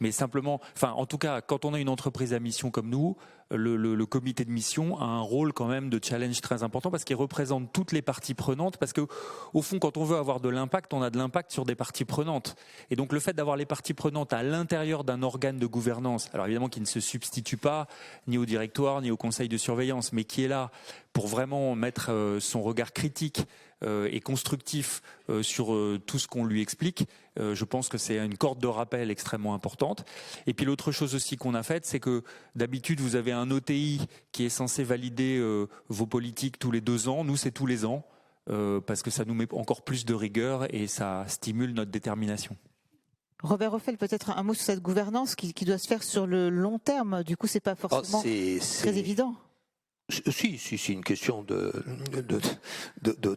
Mais simplement, en tout cas, quand on a une entreprise à mission comme nous, le comité de mission a un rôle quand même de challenge très important parce qu'il représente toutes les parties prenantes. Parce que, au fond, quand on veut avoir de l'impact, on a de l'impact sur des parties prenantes. Et donc, le fait d'avoir les parties prenantes à l'intérieur d'un organe de gouvernance, alors évidemment, qui ne se substitue pas ni au directoire ni au conseil de surveillance, mais qui est là pour vraiment mettre son regard critique et constructif sur tout ce qu'on lui explique, je pense que c'est une corde de rappel extrêmement importante. Et puis l'autre chose aussi qu'on a faite, c'est que d'habitude vous avez un OTI qui est censé valider vos politiques tous les 2 ans. Nous, c'est tous les ans parce que ça nous met encore plus de rigueur et ça stimule notre détermination. Robert Ophel, peut-être un mot sur cette gouvernance qui doit se faire sur le long terme. Du coup, c'est pas forcément très évident. Si, c'est une question de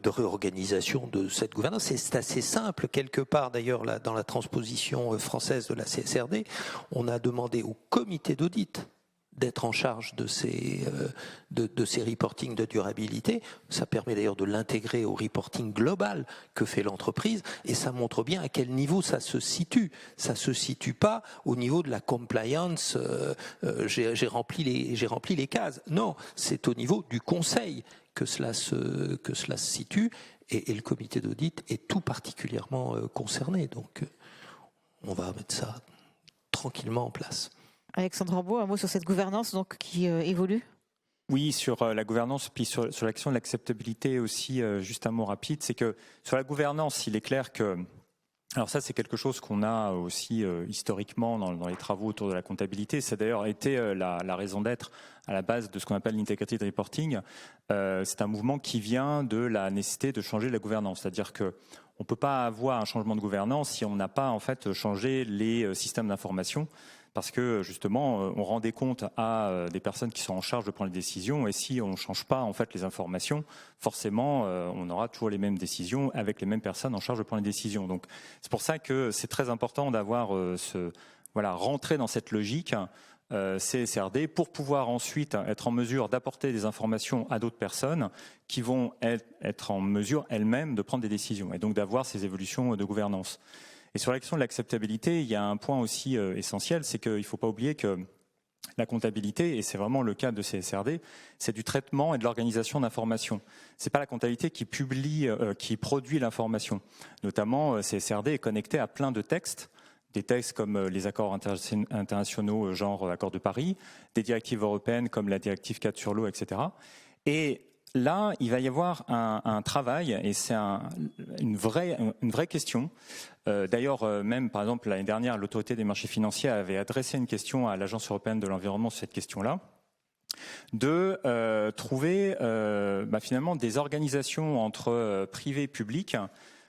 réorganisation de cette gouvernance. C'est assez simple. Quelque part, d'ailleurs, là, dans la transposition française de la CSRD, on a demandé au comité d'audit d'être en charge de ces reportings de durabilité. Ça permet d'ailleurs de l'intégrer au reporting global que fait l'entreprise et ça montre bien à quel niveau ça se situe. Ça se situe pas au niveau de la compliance, j'ai rempli les cases. Non, c'est au niveau du conseil que cela se situe et le comité d'audit est tout particulièrement concerné. Donc on va mettre ça tranquillement en place. Alexandre Rambaud, un mot sur cette gouvernance donc, qui évolue? Oui, sur la gouvernance, puis sur l'action de l'acceptabilité aussi, juste un mot rapide, c'est que sur la gouvernance, il est clair que, alors ça c'est quelque chose qu'on a aussi historiquement dans les travaux autour de la comptabilité, c'est d'ailleurs été la raison d'être à la base de ce qu'on appelle l'integrated reporting. C'est un mouvement qui vient de la nécessité de changer la gouvernance, c'est-à-dire que on ne peut pas avoir un changement de gouvernance si on n'a pas en fait changé les systèmes d'information. Parce que justement, on rend des comptes à des personnes qui sont en charge de prendre les décisions, et si on ne change pas en fait les informations, forcément, on aura toujours les mêmes décisions avec les mêmes personnes en charge de prendre les décisions. Donc, c'est pour ça que c'est très important d'avoir rentrer dans cette logique CSRD pour pouvoir ensuite être en mesure d'apporter des informations à d'autres personnes qui vont être en mesure elles-mêmes de prendre des décisions et donc d'avoir ces évolutions de gouvernance. Et sur l'action de l'acceptabilité, il y a un point aussi essentiel, c'est qu'il ne faut pas oublier que la comptabilité, et c'est vraiment le cas de CSRD, c'est du traitement et de l'organisation d'informations. Ce n'est pas la comptabilité qui produit l'information. Notamment, CSRD est connecté à plein de textes, des textes comme les accords internationaux, genre accord de Paris, des directives européennes comme la directive 4 sur l'eau, etc. Et là, il va y avoir un travail, et c'est une vraie question. D'ailleurs, même par exemple l'année dernière, l'autorité des marchés financiers avait adressé une question à l'Agence européenne de l'environnement sur cette question-là, de trouver finalement des organisations entre privés et publics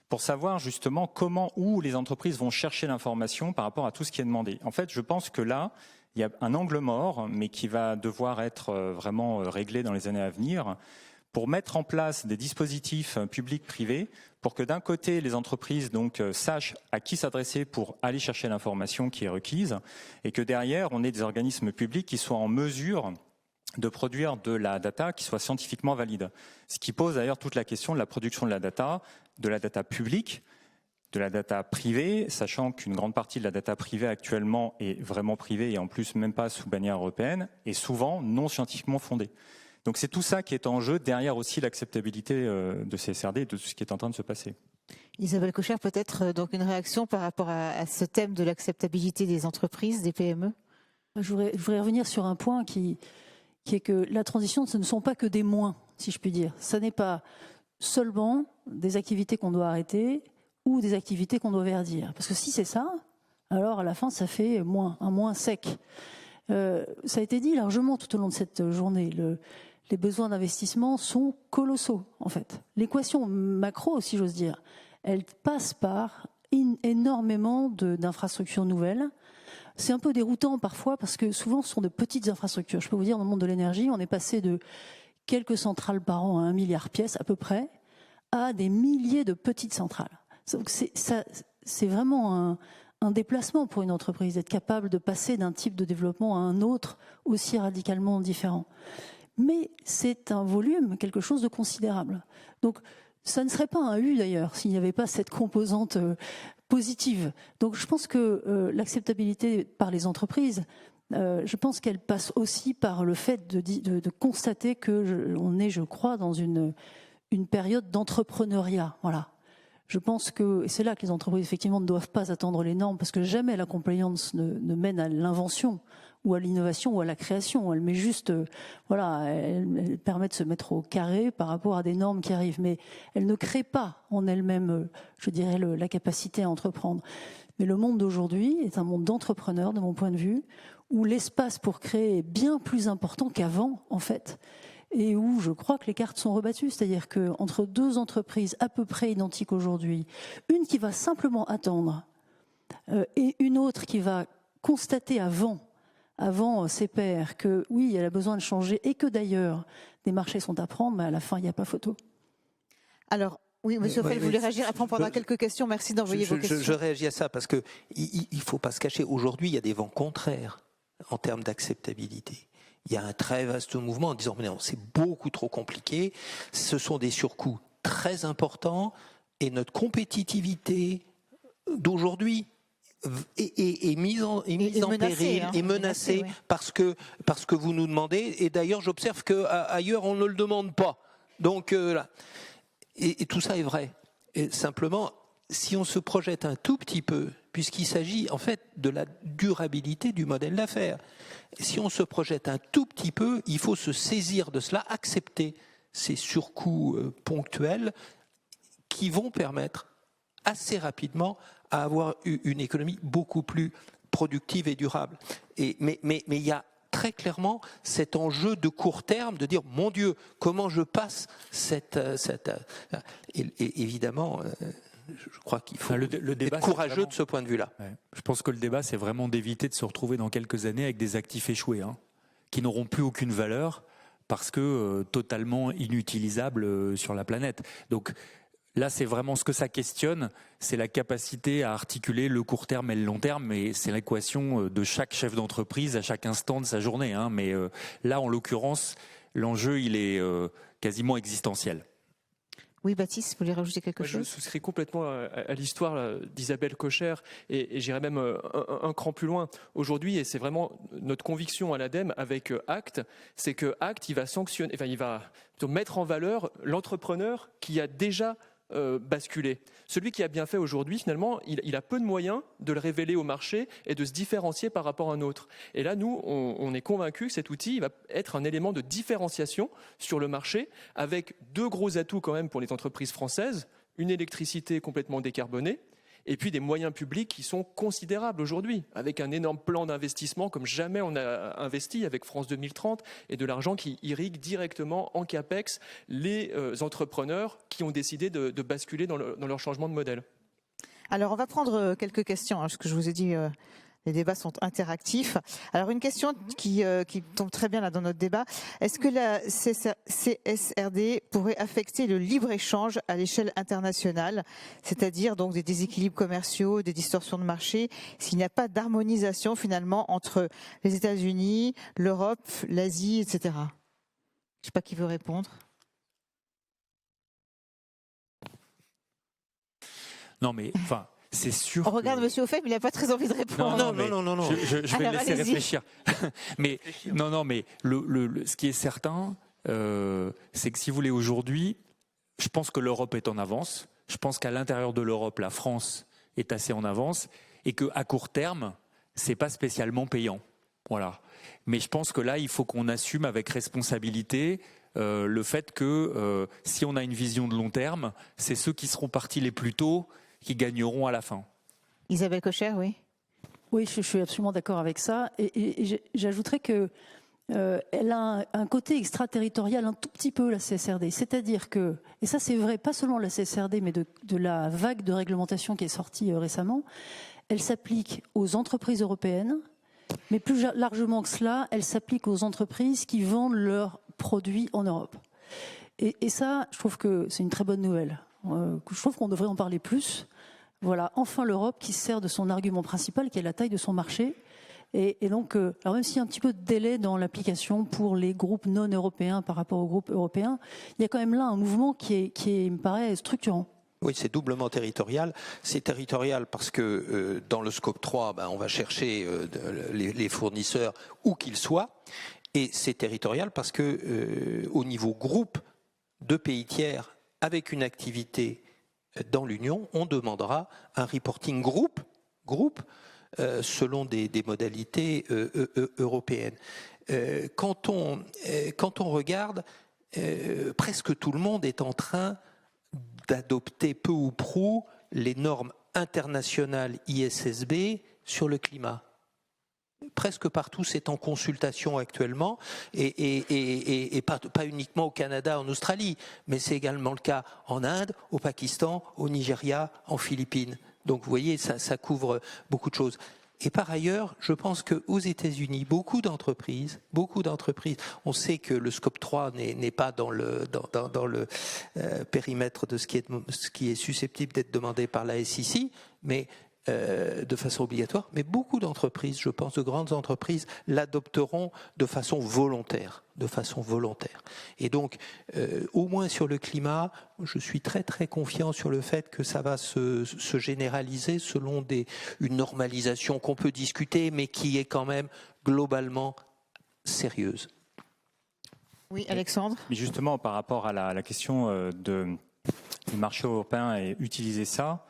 pour savoir justement comment, où les entreprises vont chercher l'information par rapport à tout ce qui est demandé. En fait, je pense que là, il y a un angle mort, mais qui va devoir être vraiment réglé dans les années à venir, pour mettre en place des dispositifs publics-privés pour que d'un côté les entreprises donc sachent à qui s'adresser pour aller chercher l'information qui est requise et que derrière on ait des organismes publics qui soient en mesure de produire de la data qui soit scientifiquement valide. Ce qui pose d'ailleurs toute la question de la production de la data publique, de la data privée, sachant qu'une grande partie de la data privée actuellement est vraiment privée et en plus même pas sous bannière européenne et souvent non scientifiquement fondée. Donc c'est tout ça qui est en jeu, derrière aussi l'acceptabilité de CSRD et de tout ce qui est en train de se passer. Isabelle Kocher, peut-être donc une réaction par rapport à ce thème de l'acceptabilité des entreprises, des PME. Je voudrais revenir sur un point qui est que la transition, ce ne sont pas que des moins, si je puis dire. Ce n'est pas seulement des activités qu'on doit arrêter ou des activités qu'on doit verdir. Parce que si c'est ça, alors à la fin, ça fait un moins sec. Ça a été dit largement tout au long de cette journée. Les besoins d'investissement sont colossaux, en fait. L'équation macro, si j'ose dire, elle passe par énormément d'infrastructures nouvelles. C'est un peu déroutant parfois parce que souvent ce sont de petites infrastructures. Je peux vous dire, dans le monde de l'énergie, on est passé de quelques centrales par an à 1 milliard pièces à peu près à des milliers de petites centrales. Donc c'est vraiment un déplacement pour une entreprise d'être capable de passer d'un type de développement à un autre aussi radicalement différent. Mais c'est un volume, quelque chose de considérable. Donc ça ne serait pas un U d'ailleurs s'il n'y avait pas cette composante positive. Donc je pense que l'acceptabilité par les entreprises, je pense qu'elle passe aussi par le fait de constater qu'on est, je crois, dans une période d'entrepreneuriat. Voilà. Je pense que c'est là que les entreprises effectivement ne doivent pas attendre les normes parce que jamais la compliance ne mène à l'invention ou à l'innovation ou à la création. Elle met juste, elle permet de se mettre au carré par rapport à des normes qui arrivent, mais elle ne crée pas en elle-même, je dirais, la capacité à entreprendre. Mais le monde d'aujourd'hui est un monde d'entrepreneurs, de mon point de vue, où l'espace pour créer est bien plus important qu'avant, en fait. Et où je crois que les cartes sont rebattues. C'est-à-dire qu'entre deux entreprises à peu près identiques aujourd'hui, une qui va simplement attendre et une autre qui va constater avant ses pairs que oui, elle a besoin de changer et que d'ailleurs des marchés sont à prendre, mais à la fin, il n'y a pas photo. Alors, oui, monsieur Fay, vous voulez réagir? Après, on prendra quelques questions. Merci d'envoyer vos questions. Je réagis à ça parce qu'il ne faut pas se cacher. Aujourd'hui, il y a des vents contraires en termes d'acceptabilité. Il y a un très vaste mouvement en disant mais non, c'est beaucoup trop compliqué, ce sont des surcoûts très importants et notre compétitivité d'aujourd'hui est mise en péril, est menacée parce que vous nous demandez, et d'ailleurs j'observe qu'ailleurs on ne le demande pas. Donc là, et tout ça est vrai. Et simplement, si on se projette un tout petit peu, puisqu'il s'agit en fait de la durabilité du modèle d'affaires, si on se projette un tout petit peu, il faut se saisir de cela, accepter ces surcoûts ponctuels qui vont permettre assez rapidement à avoir une économie beaucoup plus productive et durable. Mais il y a très clairement cet enjeu de court terme de dire mon Dieu, comment je passe évidemment. Je crois qu'il faut être courageux de ce point de vue-là. Ouais. Je pense que le débat, c'est vraiment d'éviter de se retrouver dans quelques années avec des actifs échoués, qui n'auront plus aucune valeur parce que totalement inutilisables sur la planète. Donc là, c'est vraiment ce que ça questionne, c'est la capacité à articuler le court terme et le long terme, et c'est l'équation de chaque chef d'entreprise à chaque instant de sa journée. Mais là, en l'occurrence, l'enjeu, il est quasiment existentiel. Oui, Baptiste, vous voulez rajouter quelque chose? Je souscris complètement à l'histoire d'Isabelle Kocher et j'irais même un cran plus loin. Aujourd'hui, et c'est vraiment notre conviction à l'ADEME avec ACT, c'est que ACT, il va sanctionner, il va mettre en valeur l'entrepreneur qui a déjà basculé. Celui qui a bien fait aujourd'hui, finalement, il a peu de moyens de le révéler au marché et de se différencier par rapport à un autre. Et là, nous, on est convaincus que cet outil il va être un élément de différenciation sur le marché, avec deux gros atouts quand même pour les entreprises françaises, une électricité complètement décarbonée, et puis des moyens publics qui sont considérables aujourd'hui, avec un énorme plan d'investissement comme jamais on a investi avec France 2030 et de l'argent qui irrigue directement en CAPEX les entrepreneurs qui ont décidé de basculer dans leur changement de modèle. Alors, on va prendre quelques questions, ce que je vous ai dit Les débats sont interactifs. Alors une question qui tombe très bien là dans notre débat. Est-ce que la CSRD pourrait affecter le libre-échange à l'échelle internationale, c'est-à-dire donc des déséquilibres commerciaux, des distorsions de marché, s'il n'y a pas d'harmonisation finalement entre les États-Unis, l'Europe, l'Asie, etc. Je ne sais pas qui veut répondre. Non, mais enfin, c'est sûr. On regarde Monsieur Ophèbre, il n'a pas très envie de répondre. Non. Je vais Alors, le laisser allez-y. réfléchir. Mais non, mais ce qui est certain, c'est que si vous voulez aujourd'hui, je pense que l'Europe est en avance. Je pense qu'à l'intérieur de l'Europe, la France est assez en avance et qu'à court terme, c'est pas spécialement payant. Voilà. Mais je pense que là, il faut qu'on assume avec responsabilité le fait que si on a une vision de long terme, c'est ceux qui seront partis les plus tôt qui gagneront à la fin. Isabelle Kocher, oui. Oui, je suis absolument d'accord avec ça. Et j'ajouterais que elle a un côté extraterritorial un tout petit peu, la CSRD. C'est-à-dire que, et ça c'est vrai, pas seulement la CSRD, mais de la vague de réglementation qui est sortie récemment, elle s'applique aux entreprises européennes, mais plus largement que cela, elle s'applique aux entreprises qui vendent leurs produits en Europe. Et ça, je trouve que c'est une très bonne nouvelle. Je trouve qu'on devrait en parler plus. Voilà, enfin l'Europe qui se sert de son argument principal, qui est la taille de son marché. Et donc, alors même s'il y a un petit peu de délai dans l'application pour les groupes non européens par rapport aux groupes européens, il y a quand même là un mouvement qui me paraît structurant. Oui, c'est doublement territorial. C'est territorial parce que dans le scope 3, on va chercher les fournisseurs où qu'ils soient. Et c'est territorial parce que au niveau groupe de pays tiers avec une activité dans l'Union, on demandera un reporting groupe selon des modalités européennes. Quand on regarde, presque tout le monde est en train d'adopter peu ou prou les normes internationales ISSB sur le climat. Presque partout, c'est en consultation actuellement, et pas uniquement au Canada, en Australie, mais c'est également le cas en Inde, au Pakistan, au Nigeria, en Philippines. Donc vous voyez, ça couvre beaucoup de choses. Et par ailleurs, je pense qu'aux États-Unis, beaucoup d'entreprises, on sait que le scope 3 n'est pas dans le périmètre de ce qui est susceptible d'être demandé par la SEC, mais de façon obligatoire, mais beaucoup d'entreprises, je pense, de grandes entreprises, l'adopteront de façon volontaire. Et donc, au moins sur le climat, je suis très très confiant sur le fait que ça va se généraliser selon une normalisation qu'on peut discuter, mais qui est quand même globalement sérieuse. Oui, Alexandre. Mais justement, par rapport à la question du marché européen et utiliser ça,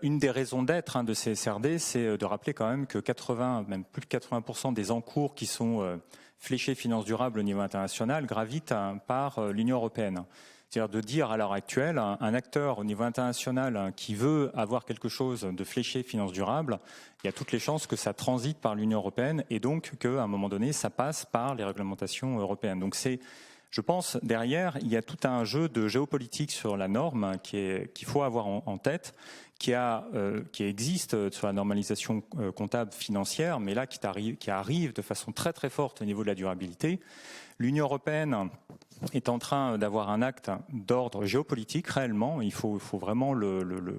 une des raisons d'être de CSRD, c'est de rappeler quand même que 80, même plus de 80% des encours qui sont fléchés finances durables au niveau international gravitent par l'Union européenne. C'est-à-dire de dire à l'heure actuelle, un acteur au niveau international qui veut avoir quelque chose de fléché finances durables, il y a toutes les chances que ça transite par l'Union européenne et donc qu'à un moment donné, ça passe par les réglementations européennes. Donc je pense, derrière, il y a tout un jeu de géopolitique sur la norme qu'il faut avoir en tête, qui existe sur la normalisation comptable financière, mais là qui arrive de façon très très forte au niveau de la durabilité. L'Union européenne est en train d'avoir un acte d'ordre géopolitique réellement, il faut vraiment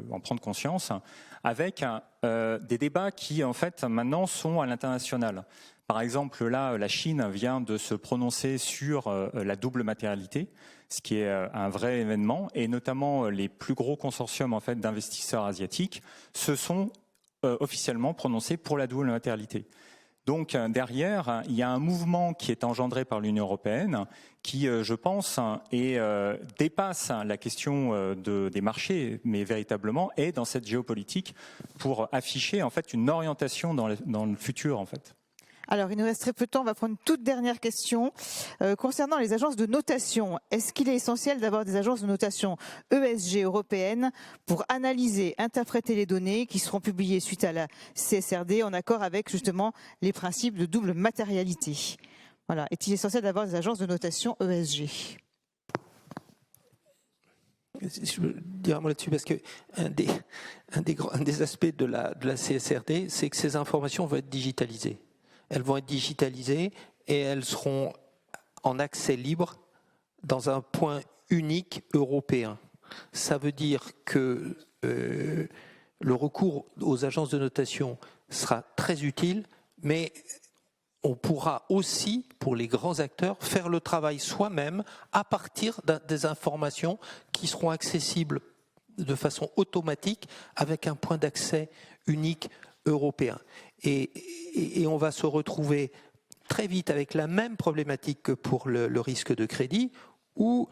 en prendre conscience, avec des débats qui en fait maintenant sont à l'international. Par exemple, là, la Chine vient de se prononcer sur la double matérialité, ce qui est un vrai événement, et notamment les plus gros consortiums en fait d'investisseurs asiatiques se sont officiellement prononcés pour la double matérialité. Donc derrière, il y a un mouvement qui est engendré par l'Union européenne qui, je pense, dépasse la question des marchés, mais véritablement est dans cette géopolitique pour afficher en fait une orientation dans le futur en fait. Alors, il nous reste très peu de temps. On va prendre une toute dernière question. Concernant les agences de notation, est-ce qu'il est essentiel d'avoir des agences de notation ESG européennes pour analyser, interpréter les données qui seront publiées suite à la CSRD en accord avec justement les principes de double matérialité? Voilà. Est-il essentiel d'avoir des agences de notation ESG? Je veux dire un mot là-dessus parce que un des aspects de la CSRD, c'est que ces informations vont être digitalisées. Elles vont être digitalisées et elles seront en accès libre dans un point unique européen. Ça veut dire que le recours aux agences de notation sera très utile, mais on pourra aussi, pour les grands acteurs, faire le travail soi-même à partir des informations qui seront accessibles de façon automatique avec un point d'accès unique européen. Et on va se retrouver très vite avec la même problématique que pour le risque de crédit, où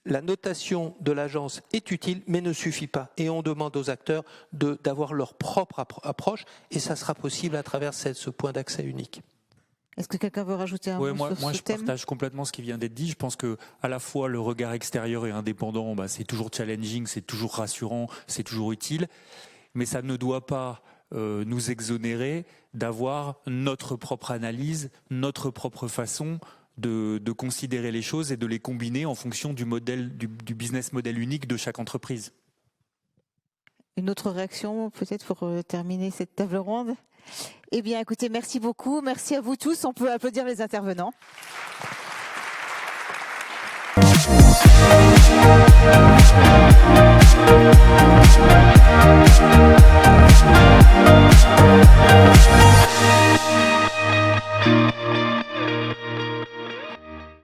la notation de l'agence est utile, mais ne suffit pas. Et on demande aux acteurs d'avoir leur propre approche, et ça sera possible à travers ce point d'accès unique. Est-ce que quelqu'un veut rajouter un mot sur moi, ce je thème ? partage complètement ce qui vient d'être dit. Je pense que à la fois le regard extérieur et indépendant, c'est toujours challenging, c'est toujours rassurant, c'est toujours utile, mais ça ne doit pas nous exonérer d'avoir notre propre analyse, notre propre façon de considérer les choses et de les combiner en fonction du business model unique de chaque entreprise. Une autre réaction peut-être pour terminer cette table ronde ? Eh bien écoutez, merci beaucoup, merci à vous tous, on peut applaudir les intervenants.